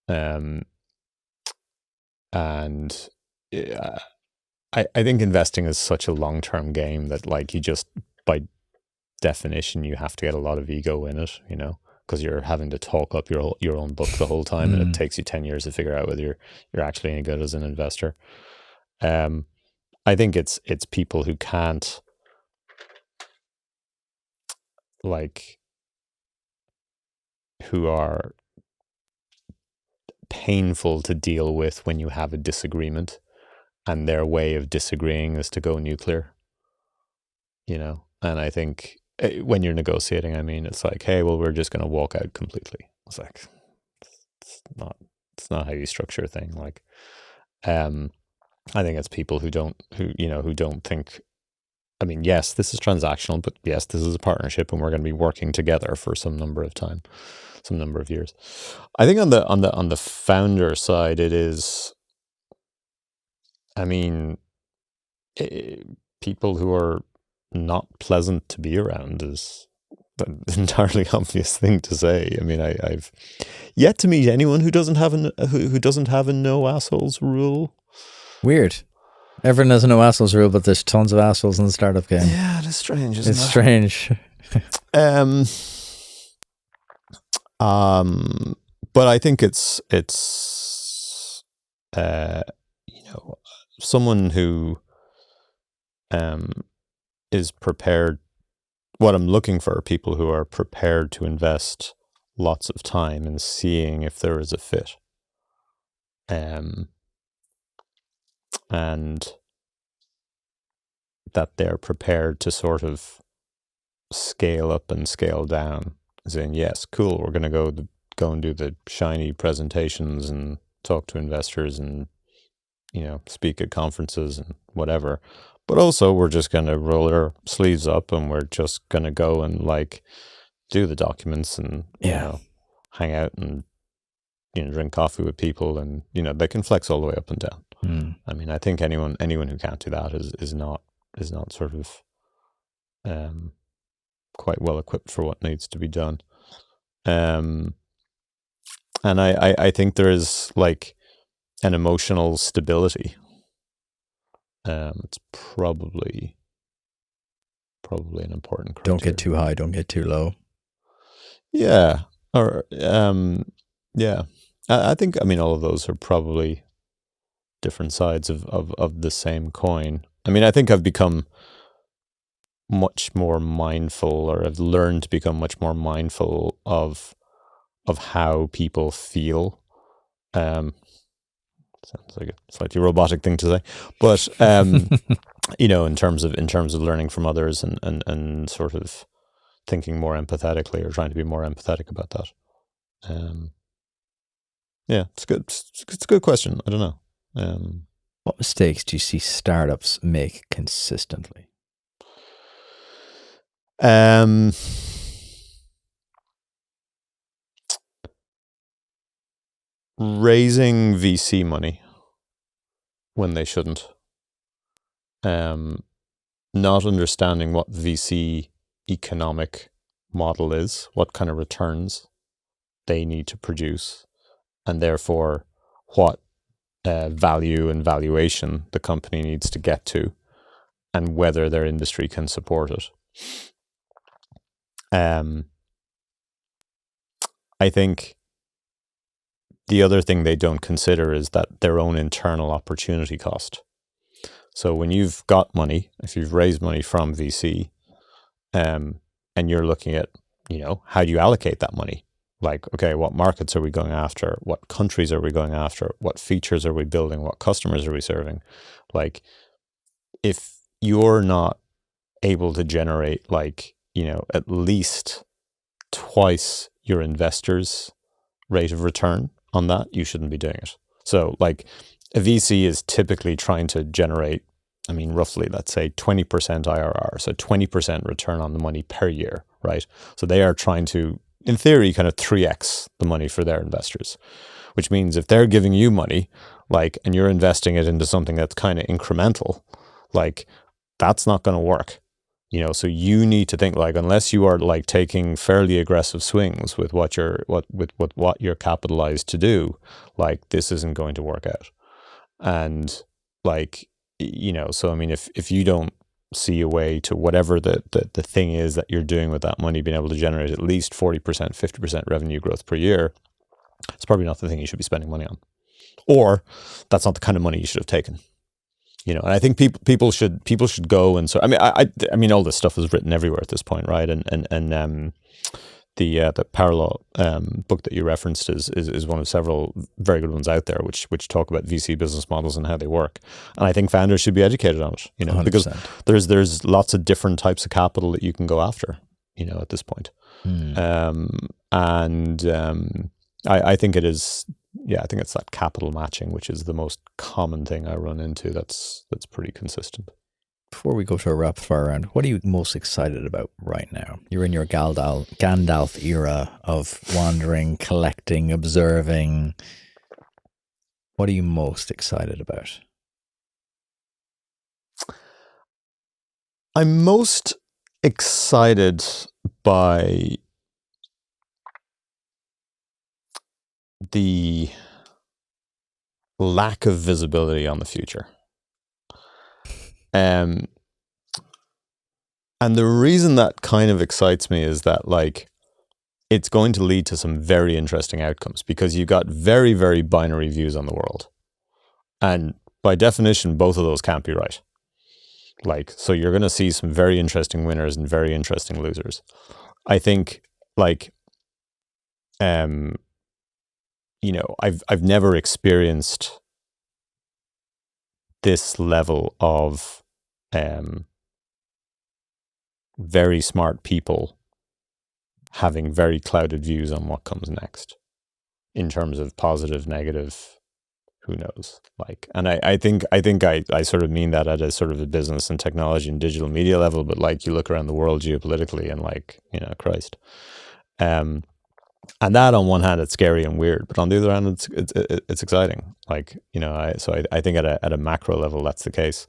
And I think investing is such a long-term game that like you just, by definition, you have to get a lot of ego in it, you know, because you're having to talk up your own book the whole time, and it takes you 10 years to figure out whether you're actually any good as an investor. I think it's people who can't, like, who are painful to deal with when you have a disagreement, and their way of disagreeing is to go nuclear, you know. And I think when you're negotiating, I mean, it's like, hey, well, we're just going to walk out completely. It's like, it's not how you structure a thing. Like, I think it's people who don't think, I mean, yes, this is transactional, but yes, this is a partnership, and we're going to be working together for some number of years. I think on the founder side, it is, I mean, people who are not pleasant to be around is an entirely obvious thing to say. I mean, I've yet to meet anyone who doesn't have a no assholes rule. Weird. Everyone has a no assholes rule, but there's tons of assholes in the startup game. Yeah, it's strange, isn't it? It's strange. But I think it's someone who is prepared. What I'm looking for are people who are prepared to invest lots of time in seeing if there is a fit. And that they're prepared to sort of scale up and scale down. As in, yes, cool, we're going to go and do the shiny presentations and talk to investors and, you know, speak at conferences and whatever. But also, we're just going to roll our sleeves up, and we're just going to go and like do the documents and you know, hang out and, you know, drink coffee with people, and, you know, they can flex all the way up and down. I mean, I think anyone who can't do that is not sort of quite well equipped for what needs to be done. And I think there is like an emotional stability. It's probably an important criteria. Don't get too high, don't get too low. Yeah. Or yeah. I think, I mean, all of those are probably different sides of the same coin. I mean, I think I've become much more mindful, or I've learned to become much more mindful of how people feel. Sounds like a slightly robotic thing to say, but you know, in terms of learning from others and sort of thinking more empathetically, or trying to be more empathetic about that. Yeah, it's good. It's a good question. I don't know. What mistakes do you see startups make consistently? Raising VC money when they shouldn't. Not understanding what VC economic model is, what kind of returns they need to produce, and therefore what value and valuation the company needs to get to, and whether their industry can support it. I think the other thing they don't consider is that their own internal opportunity cost. So when you've got money, if you've raised money from VC, and you're looking at, you know, how do you allocate that money? Like, okay, what markets are we going after? What countries are we going after? What features are we building? What customers are we serving? Like, if you're not able to generate, like, you know, at least twice your investors' rate of return on that, you shouldn't be doing it. So, like, a VC is typically trying to generate, I mean, roughly, let's say 20% IRR, so 20% return on the money per year, right? So they are trying to, in theory, kind of 3x the money for their investors, which means if they're giving you money, like, and you're investing it into something that's kind of incremental, like, that's not going to work. So you need to think like, unless you are like taking fairly aggressive swings with what you're capitalized to do, like this isn't going to work out. And like, so I mean, if you don't see a way to whatever the thing is that you're doing with that money, being able to generate at least 40%, 50% revenue growth per year, it's probably not the thing you should be spending money on. Or that's not the kind of money you should have taken. And I think people should go and so I mean all this stuff is written everywhere at this point, right? And the parallel book that you referenced is one of several very good ones out there, which talk about VC business models and how they work. And I think founders should be educated on it, 100%. because there's lots of different types of capital that you can go after, at this point. I think it is. Yeah, I think it's that capital matching, which is the most common thing I run into. That's pretty consistent. Before we go to a rapid fire round, what are you most excited about right now? You're in your Gandalf era of wandering, collecting, observing. What are you most excited about? I'm most excited by the lack of visibility on the future. And the reason that kind of excites me is that like it's going to lead to some very interesting outcomes, because you got very, very binary views on the world. And by definition, both of those can't be right. Like, so you're going to see some very interesting winners and very interesting losers. I think like, I've never experienced this level of very smart people having very clouded views on what comes next in terms of positive, negative, who knows? Like, and I think I sort of mean that at a sort of a business and technology and digital media level, but like you look around the world geopolitically and like, Christ. And that on one hand, it's scary and weird, but on the other hand, it's exciting. Like, I think at a macro level, that's the case.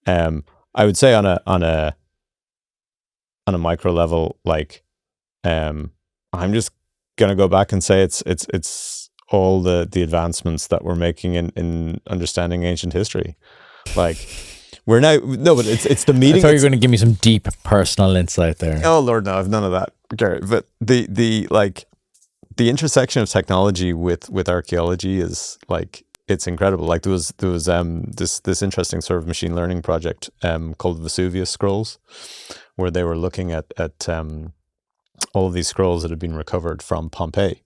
I would say on a micro level, like, I'm just gonna go back and say it's all the advancements that we're making in understanding ancient history. Like, we're now but it's the meeting. I thought you were going to give me some deep personal insight there. Oh Lord, no, I've none of that, Gary. But the intersection of technology with archaeology is like, it's incredible. Like there was this interesting sort of machine learning project called Vesuvius Scrolls, where they were looking at all of these scrolls that had been recovered from Pompeii,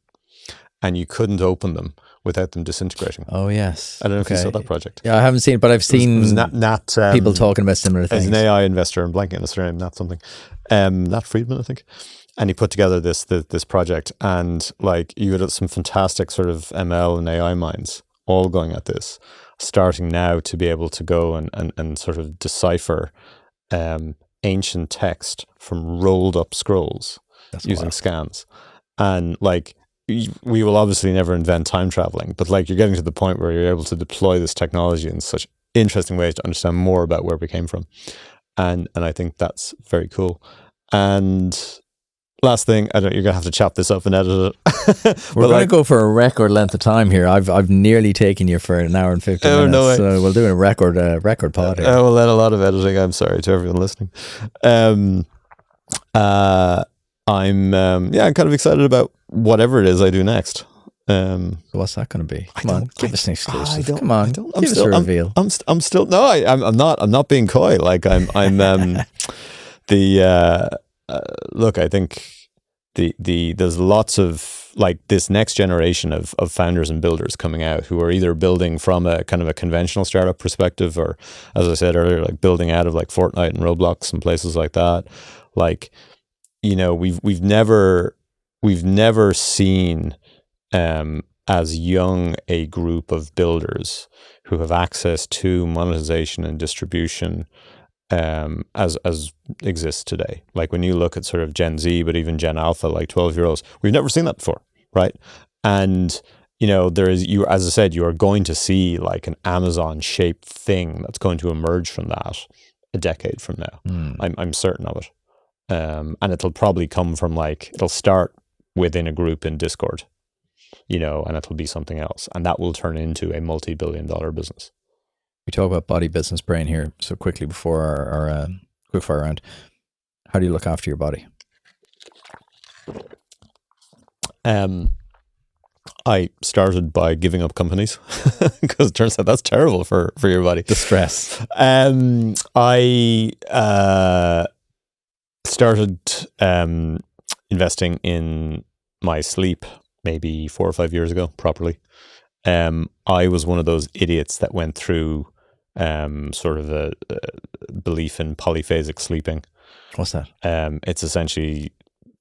and you couldn't open them without them disintegrating. Oh yes, I don't know if you saw that project. Yeah, I haven't seen it, but I've seen Nat people talking about similar things. As an AI investor, I'm blanking on his name, Nat something, Nat Friedman, I think. And he put together this project, and like you had some fantastic sort of ML and AI minds all going at this, starting now to be able to go and sort of decipher ancient text from rolled up scrolls. That's using wild. Scans. And like, we will obviously never invent time traveling, but like you're getting to the point where you're able to deploy this technology in such interesting ways to understand more about where we came from. And I think that's very cool. And last thing, you're gonna have to chop this up and edit it. We're gonna go for a record length of time here. I've nearly taken you for an hour and 50 minutes. No way. So we'll do a record pod here. We'll let a lot of editing. I'm sorry to everyone listening. I'm kind of excited about whatever it is I do next. What's that going to be? Come on, give us an exclusive. Come on, give us a reveal. I'm still no. I'm not being coy. Like I'm look. I think there's lots of like this next generation of founders and builders coming out who are either building from a kind of a conventional startup perspective, or as I said earlier, like building out of like Fortnite and Roblox and places like that. Like, we've never seen as young a group of builders who have access to monetization and distribution as exists today. Like when you look at sort of Gen Z, but even Gen Alpha, like 12-year-olds, we've never seen that before, right? And there is, as I said, you are going to see like an Amazon shaped thing that's going to emerge from that. a decade from now. I'm certain of it. And it'll probably come from it'll start within a group in Discord, and it'll be something else. And that will turn into a multi-billion-dollar business. We talk about body, business, brain here. So quickly before our quick fire round, how do you look after your body? I started by giving up companies because it turns out that's terrible for your body. The stress. I started investing in my sleep maybe 4 or 5 years ago properly. I was one of those idiots that went through sort of a belief in polyphasic sleeping. What's that? It's essentially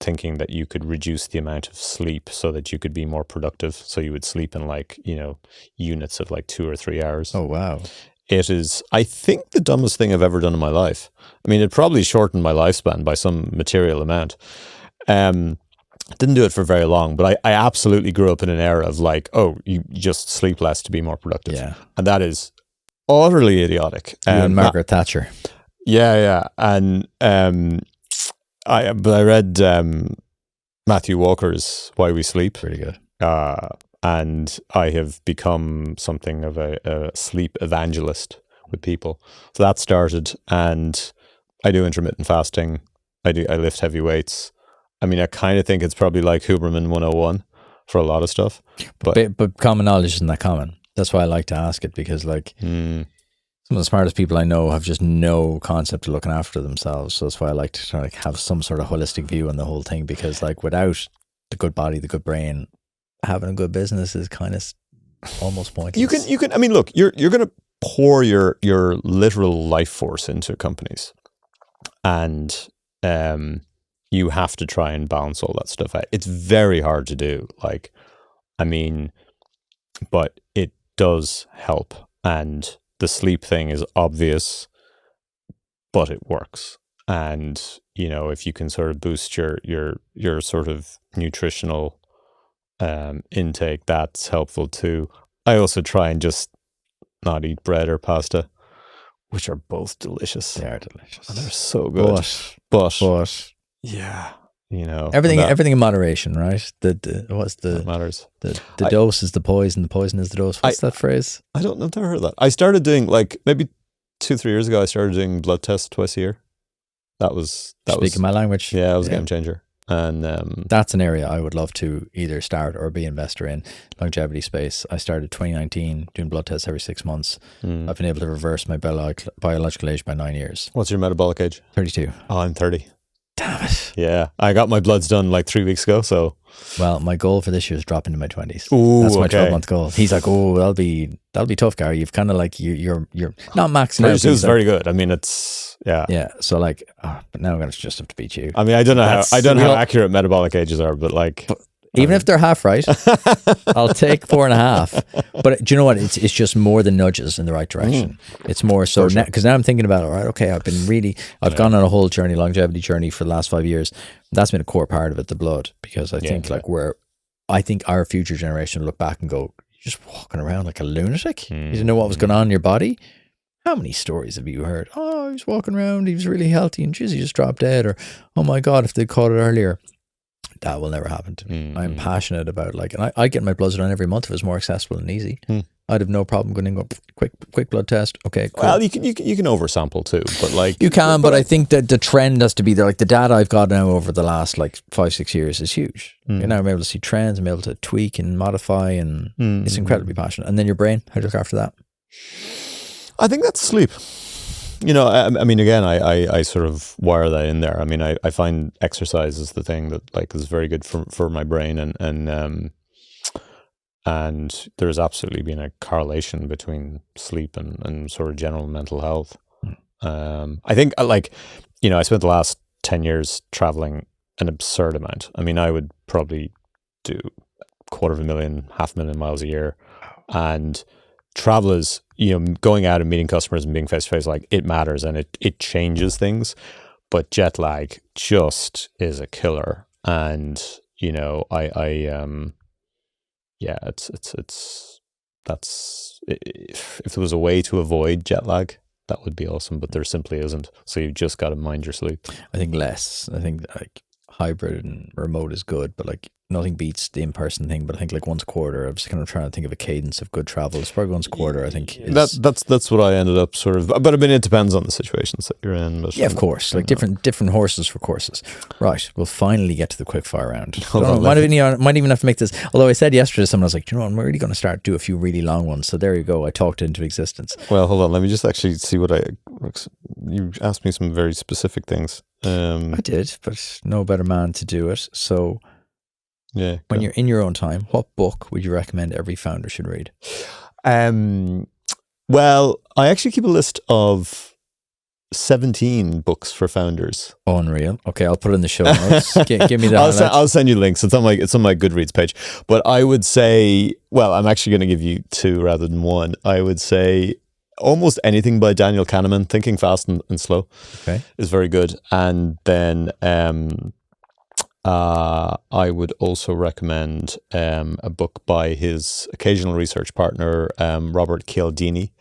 thinking that you could reduce the amount of sleep so that you could be more productive. So you would sleep in units of 2 or 3 hours. Oh, wow. It is, I think, the dumbest thing I've ever done in my life. I mean, it probably shortened my lifespan by some material amount. Didn't do it for very long, but I absolutely grew up in an era of you just sleep less to be more productive. Yeah. And that is utterly idiotic. You and Margaret Thatcher. Yeah. And I read Matthew Walker's Why We Sleep. Pretty good. And I have become something of a sleep evangelist with people. So that started, and I do intermittent fasting. I lift heavy weights. I mean, I kind of think it's probably like Huberman 101 for a lot of stuff. But common knowledge isn't that common. That's why I like to ask it, because some of the smartest people I know have just no concept of looking after themselves. So that's why I like to try to have some sort of holistic view on the whole thing, because without the good body, the good brain, having a good business is kind of almost pointless. You can. I mean, look, you're going to pour your literal life force into companies, and you have to try and balance all that stuff out. It's very hard to do. But it does help, and the sleep thing is obvious, but it works. And if you can sort of boost your sort of nutritional intake, that's helpful too. I also try and just not eat bread or pasta, which are both delicious. They are delicious. And they're so good. But yeah, everything in moderation, right? That matters. The dose is the poison is the dose. What's that phrase? I don't know if I've heard of that. I started doing maybe 2-3 years ago. I started doing blood tests twice a year. That was speaking my language. Yeah, it was a game changer. And that's an area I would love to either start or be investor in. Longevity space. I started 2019 doing blood tests every 6 months. I've been able to reverse my biological age by 9 years. What's your metabolic age? 32. Oh, I'm 30. Damn it. Yeah, I got my bloods done 3 weeks ago. So, well, my goal for this year is drop into my 20s. Ooh, that's my okay. 12-month goal. He's like, oh, that'll be tough, Gary. You've kind of you're not maxing out. 32 is very good. I mean, it's yeah. So but now I'm gonna just have to beat you. I mean, I don't know how accurate metabolic ages are, but even if they're half right, I'll take 4.5. But do you know what? It's just more than nudges in the right direction. It's more so because now I'm thinking about it. Right? Okay, I've gone on a whole journey, longevity journey for the last 5 years. That's been a core part of it, the blood, because I think I think our future generation will look back and go, you're just walking around like a lunatic. You didn't know what was going on in your body. How many stories have you heard? Oh, he was walking around, he was really healthy, and geez, he just dropped dead. Or, oh my God, if they caught it earlier. That will never happen to me. I'm passionate about and I get my bloods done every month if it's more accessible and easy. I'd have no problem going and go quick blood test. Okay, cool. Well, you can oversample too, but you can, but I think that the trend has to be there. The data I've got now over the last 5-6 years is huge. Now I'm able to see trends, I'm able to tweak and modify, and it's incredibly passionate. And then your brain, how do you look after that? I think that's sleep. I mean, again, I sort of wire that in there. I mean, I find exercise is the thing that is very good for my brain, and there's absolutely been a correlation between sleep and sort of general mental health. I think I spent the last 10 years traveling an absurd amount. I mean, I would probably do 250,000, 500,000 miles a year, and travel is, going out and meeting customers and being face to face, it matters and it changes things, but jet lag just is a killer. And if there was a way to avoid jet lag, that would be awesome, but there simply isn't. So you've just got to mind your sleep. I think less. I think like hybrid and remote is good, but like nothing beats the in-person thing. But I think like once a quarter, I was kind of trying to think of a cadence of good travel. It's probably once a quarter, I think. That's what I ended up sort of, but I mean, it depends on the situations that you're in. But, yeah, of course. Like different horses for courses. Right. We'll finally get to the quick fire round. Might even have to make this. Although I said yesterday to someone, I was like, you know what, I'm really going to do a few really long ones. So there you go. I talked it into existence. Well, hold on. Let me just actually see you asked me some very specific things. I did, but no better man to do it. So yeah, when you're in your own time, what book would you recommend every founder should read? Well, I actually keep a list of 17 books for founders. Unreal. Okay, I'll put it in the show notes. Give me that. I'll send you links. It's on my Goodreads page. But I would say, well, I'm actually going to give you 2 rather than 1. I would say almost anything by Daniel Kahneman, Thinking Fast and Slow, is very good. And then I would also recommend a book by his occasional research partner, Robert Cialdini,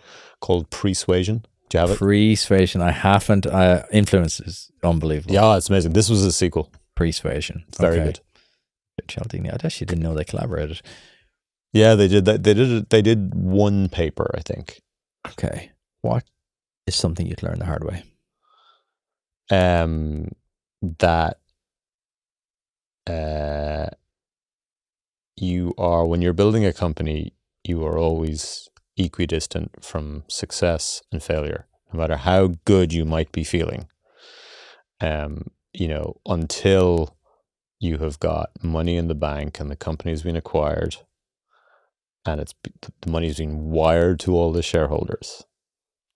called Persuasion. Do you have it? Persuasion. I haven't. Influence is unbelievable. Yeah, it's amazing. This was a sequel. Persuasion. Very good. Cialdini. I actually didn't know they collaborated. Yeah, they did. They did one paper, I think. Okay. What is something you'd learn the hard way? That when you're building a company, you are always equidistant from success and failure, no matter how good you might be feeling. Until you have got money in the bank and the company's been acquired and the money's been wired to all the shareholders,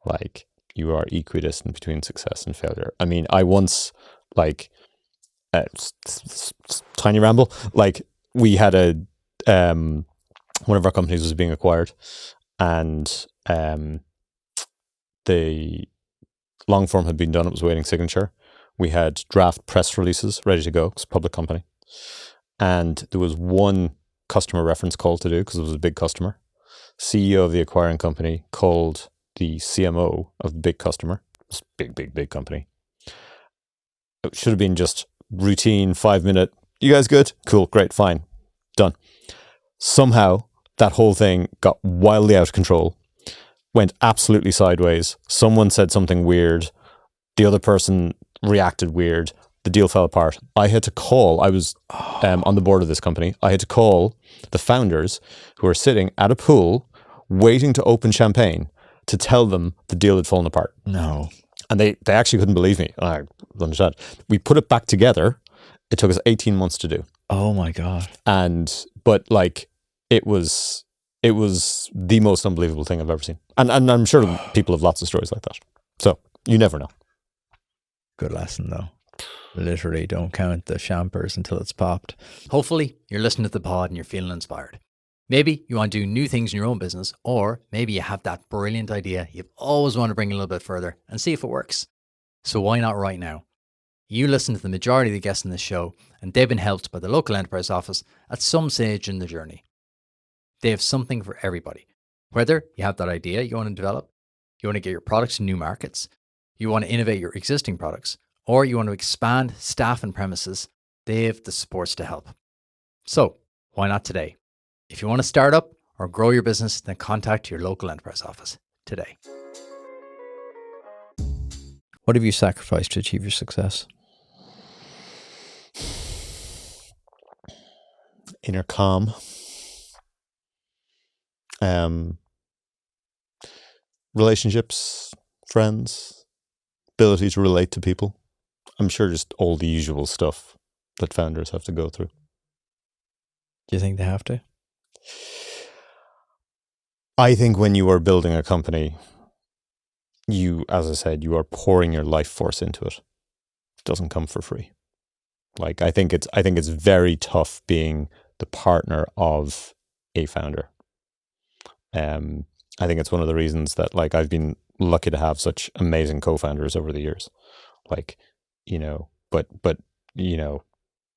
like, you are equidistant between success and failure. I mean, I once, tiny ramble, we had one of our companies was being acquired, and the long form had been done. It was waiting signature. We had draft press releases ready to go. It's a public company, and there was one customer reference call to do because it was a big customer. CEO of the acquiring company called the CMO of the big customer. It's a big company. It should have been just routine 5-minute. You guys good? Cool, great, fine, done. Somehow that whole thing got wildly out of control, went absolutely sideways. Someone said something weird. The other person reacted weird. The deal fell apart. I had to call, I was on the board of this company. I had to call the founders who were sitting at a pool waiting to open champagne to tell them the deal had fallen apart. No. And they actually couldn't believe me. I understand. We put it back together. It took us 18 months to do. Oh my God. But it was the most unbelievable thing I've ever seen. And I'm sure people have lots of stories like that. So you never know. Good lesson though. Literally don't count the champers until it's popped. Hopefully you're listening to the pod and you're feeling inspired. Maybe you want to do new things in your own business, or maybe you have that brilliant idea you've always wanted to bring a little bit further and see if it works. So why not right now? You listen to the majority of the guests in this show, and they've been helped by the local enterprise office at some stage in the journey. They have something for everybody. Whether you have that idea you want to develop, you want to get your products to new markets, you want to innovate your existing products, or you want to expand staff and premises, they have the supports to help. So why not today? If you want to start up or grow your business, then contact your local enterprise office today. What have you sacrificed to achieve your success? Inner calm. Relationships, friends, ability to relate to people. I'm sure just all the usual stuff that founders have to go through. Do you think they have to? I think when you are building a company, you, as I said, you are pouring your life force into it. It doesn't come for free. I think it's very tough being the partner of a founder. I think it's one of the reasons that I've been lucky to have such amazing co-founders over the years. But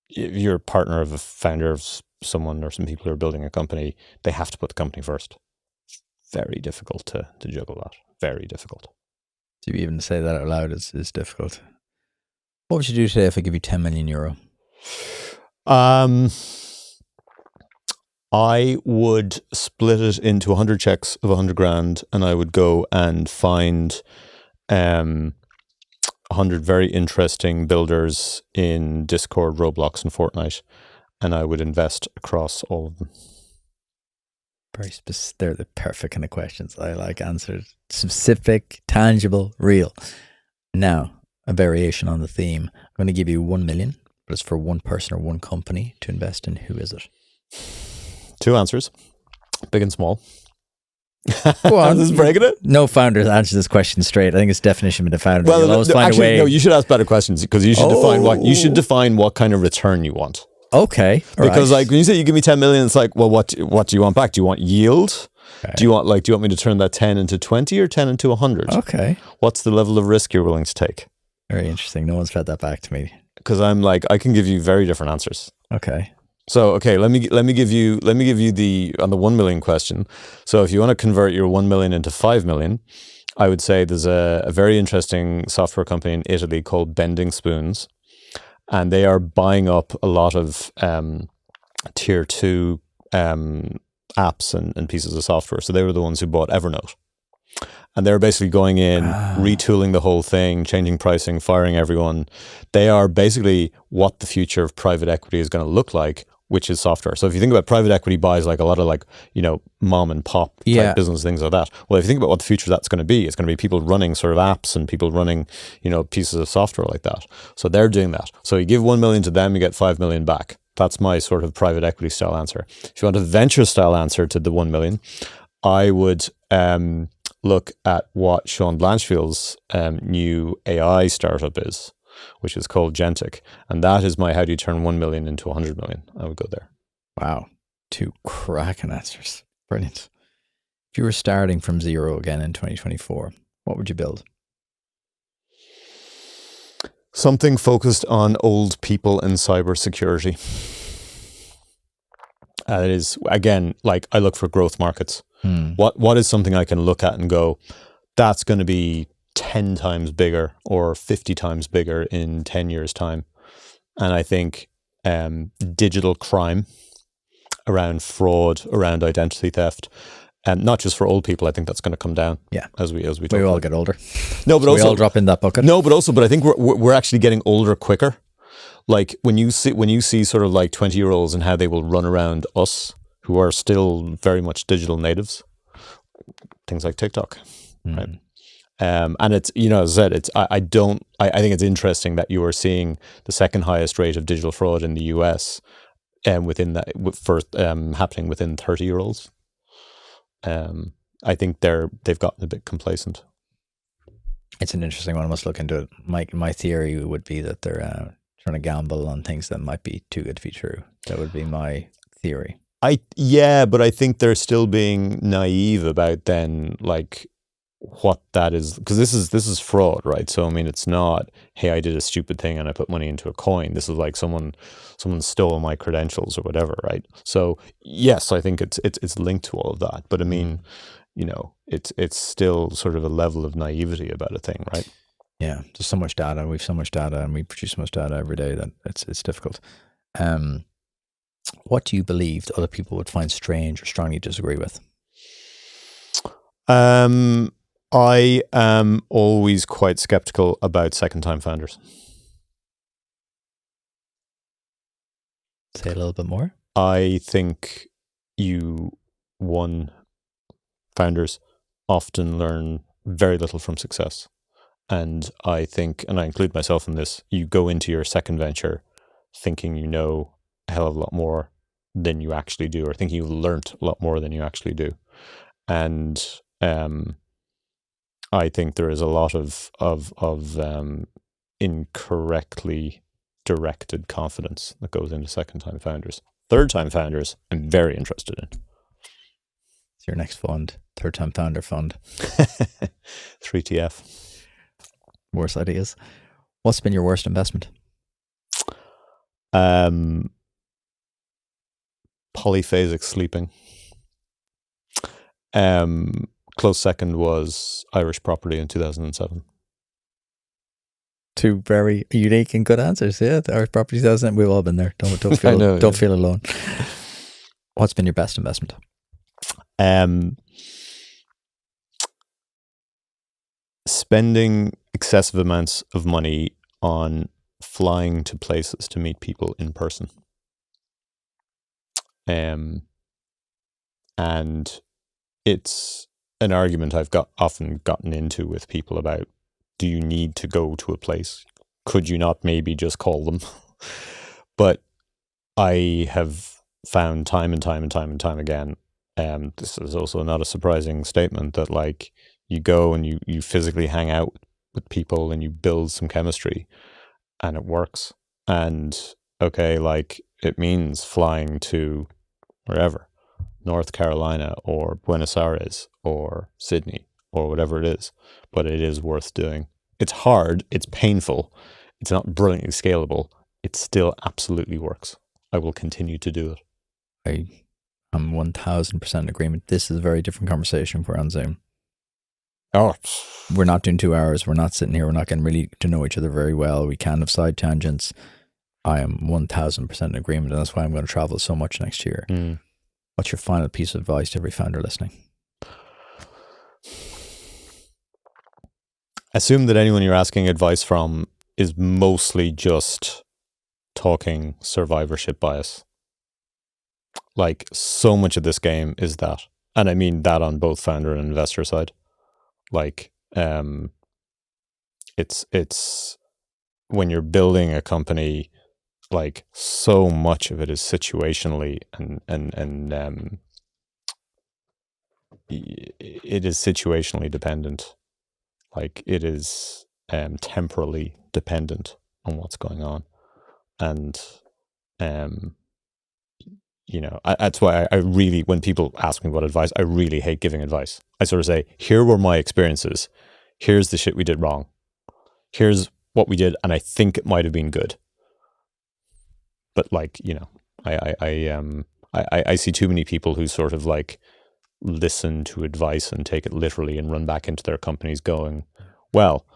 if you're a partner of a founder of someone or some people who are building a company, they have to put the company first. Very difficult to juggle that. Very difficult. To even say that out loud is difficult. What would you do today if I give you 10 million euro? I would split it into 100 checks of 100 grand, and I would go and find 100 very interesting builders in Discord, Roblox, and Fortnite, and I would invest across all of them. Very specific. They're the perfect kind of questions. I like answered. Specific, tangible, real. Now, a variation on the theme. I'm going to give you 1 million, but it's for one person or one company to invest in. Who is it? 2 answers, big and small. Go on. This is breaking it. No founders answer this question straight. I think it's definition of the founder. Well, You'll always find actually, a way. no. You should ask better questions because you should define what kind of return you want. Okay, because like when you say you give me 10 million, it's like, well, what do you want back? Do you want yield? Okay. Do you want me to turn that 10 into 20 or 10 into 100? Okay. What's the level of risk you're willing to take? Very interesting. No one's fed that back to me. Because I'm like, I can give you very different answers. Okay. So, okay, let me give you the on the 1 million question. So if you want to convert your 1 million into 5 million, I would say there's a very interesting software company in Italy called Bending Spoons, and they are buying up a lot of tier 2 apps and pieces of software. So they were the ones who bought Evernote. And they're basically going in, retooling the whole thing, changing pricing, firing everyone. They are basically what the future of private equity is going to look like, which is software. So if you think about private equity buys like a lot of like, mom and pop type business, things like that. Well, if you think about what the future that's going to be, it's going to be people running sort of apps and people running, pieces of software like that. So they're doing that. So you give 1 million to them, you get 5 million back. That's my sort of private equity style answer. If you want a venture style answer to the 1 million, I would look at what Sean Blanchfield's new AI startup is, which is called Gentic. And that is my how do you turn 1 million into 100 million. I would go there. Wow. 2 cracking answers. Brilliant. If you were starting from zero again in 2024, what would you build? Something focused on old people and cybersecurity. It is, again, like I look for growth markets. What is something I can look at and go, that's going to be 10 times bigger or 50 times bigger in 10 years' time? And I think digital crime around fraud, around identity theft, not just for old people. I think that's going to come down. Yeah, as we talk. We all get older. No, but so also we all drop in that bucket. No, but I think we're actually getting older quicker. Like when you see sort of like 20-year-olds and how they will run around us, who are still very much digital natives, things like TikTok, right? And it's, as I said, I think it's interesting that you are seeing the second highest rate of digital fraud in the US, within that happening within 30-year-olds. I think they've gotten a bit complacent. It's an interesting one. I must look into it. My theory would be that they're trying to gamble on things that might be too good to be true. That would be my theory. But I think they're still being naive about then like what that is, because this is fraud, right? So I mean, it's not, hey, I did a stupid thing and I put money into a coin. This is like someone stole my credentials or whatever, right? So yes, I think it's linked to all of that. But I mean, it's still sort of a level of naivety about a thing, right? Yeah, there's so much data. We've so much data, and we produce so much data every day that it's difficult. What do you believe that other people would find strange or strongly disagree with? I am always quite skeptical about second-time founders. Say a little bit more. I think founders often learn very little from success. And I think, and I include myself in this, you go into your second venture thinking you know a hell of a lot more than you actually do, or thinking you've learnt a lot more than you actually do. And I think there is a lot of incorrectly directed confidence that goes into second-time founders. Third-time founders, I'm very interested in. It's your next fund, third-time founder fund. 3TF. Worst ideas. What's been your worst investment? Polyphasic sleeping. Close second was Irish Property in 2007. Two very unique and good answers. Yeah, our property 2000. We've all been there. Don't feel don't feel alone. What's been your best investment? Spending excessive amounts of money on flying to places to meet people in person. And it's an argument I've often gotten into with people about, do you need to go to a place? Could you not maybe just call them? But I have found time and time again, this is also not a surprising statement, that like you go and you physically hang out with people and you build some chemistry and it works. And okay, like it means flying to wherever, North Carolina or Buenos Aires or Sydney or whatever it is, but it is worth doing. It's hard, it's painful, it's not brilliantly scalable, it still absolutely works. I will continue to do it. I'm 1000% in agreement. This is a very different conversation if we're on Zoom. Oh, we're not doing 2 hours. We're not sitting here. We're not getting really to know each other very well. We can have side tangents. I am 1000% in agreement, and that's why I'm going to travel so much next year. What's your final piece of advice to every founder listening? Assume that anyone you're asking advice from is mostly just talking survivorship bias. Like, so much of this game is that. And I mean that on both founder and investor side. Like, it's when you're building a company, like so much of it is situationally and it is situationally dependent. Like it is temporally dependent on what's going on. And you know, that's why I really, when people ask me what advice, I really hate giving advice. I sort of say, here were my experiences. Here's the shit we did wrong. Here's what we did, and I think it might have been good. But like, you know, I see too many people who sort of like listen to advice and take it literally and run back into their companies going, well,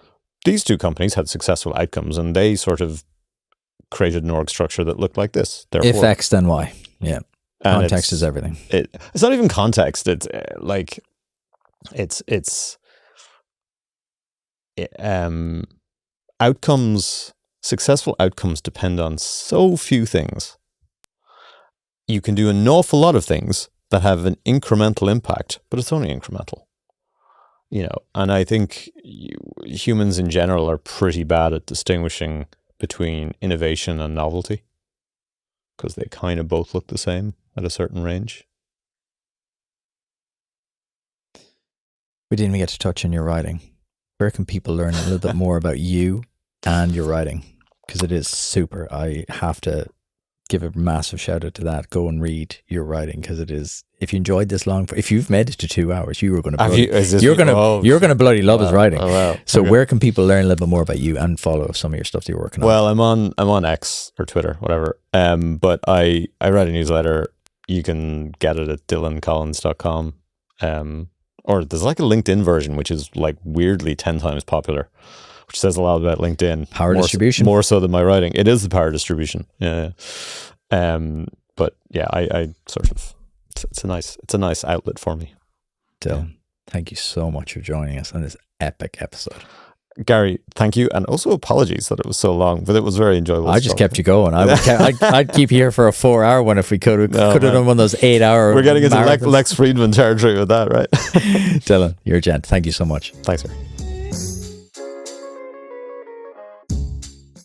these two companies had successful outcomes and they sort of created an org structure that looked like this. Therefore, if X, then Y. Yeah. And context is everything. It's not even context. It's like, outcomes, successful outcomes depend on so few things. You can do an awful lot of things that have an incremental impact, but it's only incremental. You know, and I think humans in general are pretty bad at distinguishing between innovation and novelty, because they kind of both look the same at a certain range. We didn't even get to touch on your writing. Where can people learn a little bit more about you and your writing? Because it is super. I have to give a massive shout out to that. Go and read your writing, because it is. If you enjoyed this long, if you've made it to 2 hours, you were going to. You're going to bloody love his writing. Oh, wow. So okay. Where can people learn a little bit more about you and follow some of your stuff that you're working on? Well, I'm on X or Twitter, whatever. But I write a newsletter. You can get it at dylancollins.com. Or there's like a LinkedIn version, which is like weirdly 10 times popular, which says a lot about LinkedIn. Power distribution. More so than my writing. It is the power distribution. Yeah. But yeah, I sort of, it's a nice outlet for me. Dylan, thank you so much for joining us on this epic episode. Gary, thank you, and also apologies that it was so long, but it was very enjoyable. I just kept you going. I'd keep you here for a 4-hour one if we could have done one of those 8-hour. We're getting into Lex Friedman territory with that, right? Dylan, you're a gent. Thank you so much. Thanks, sir.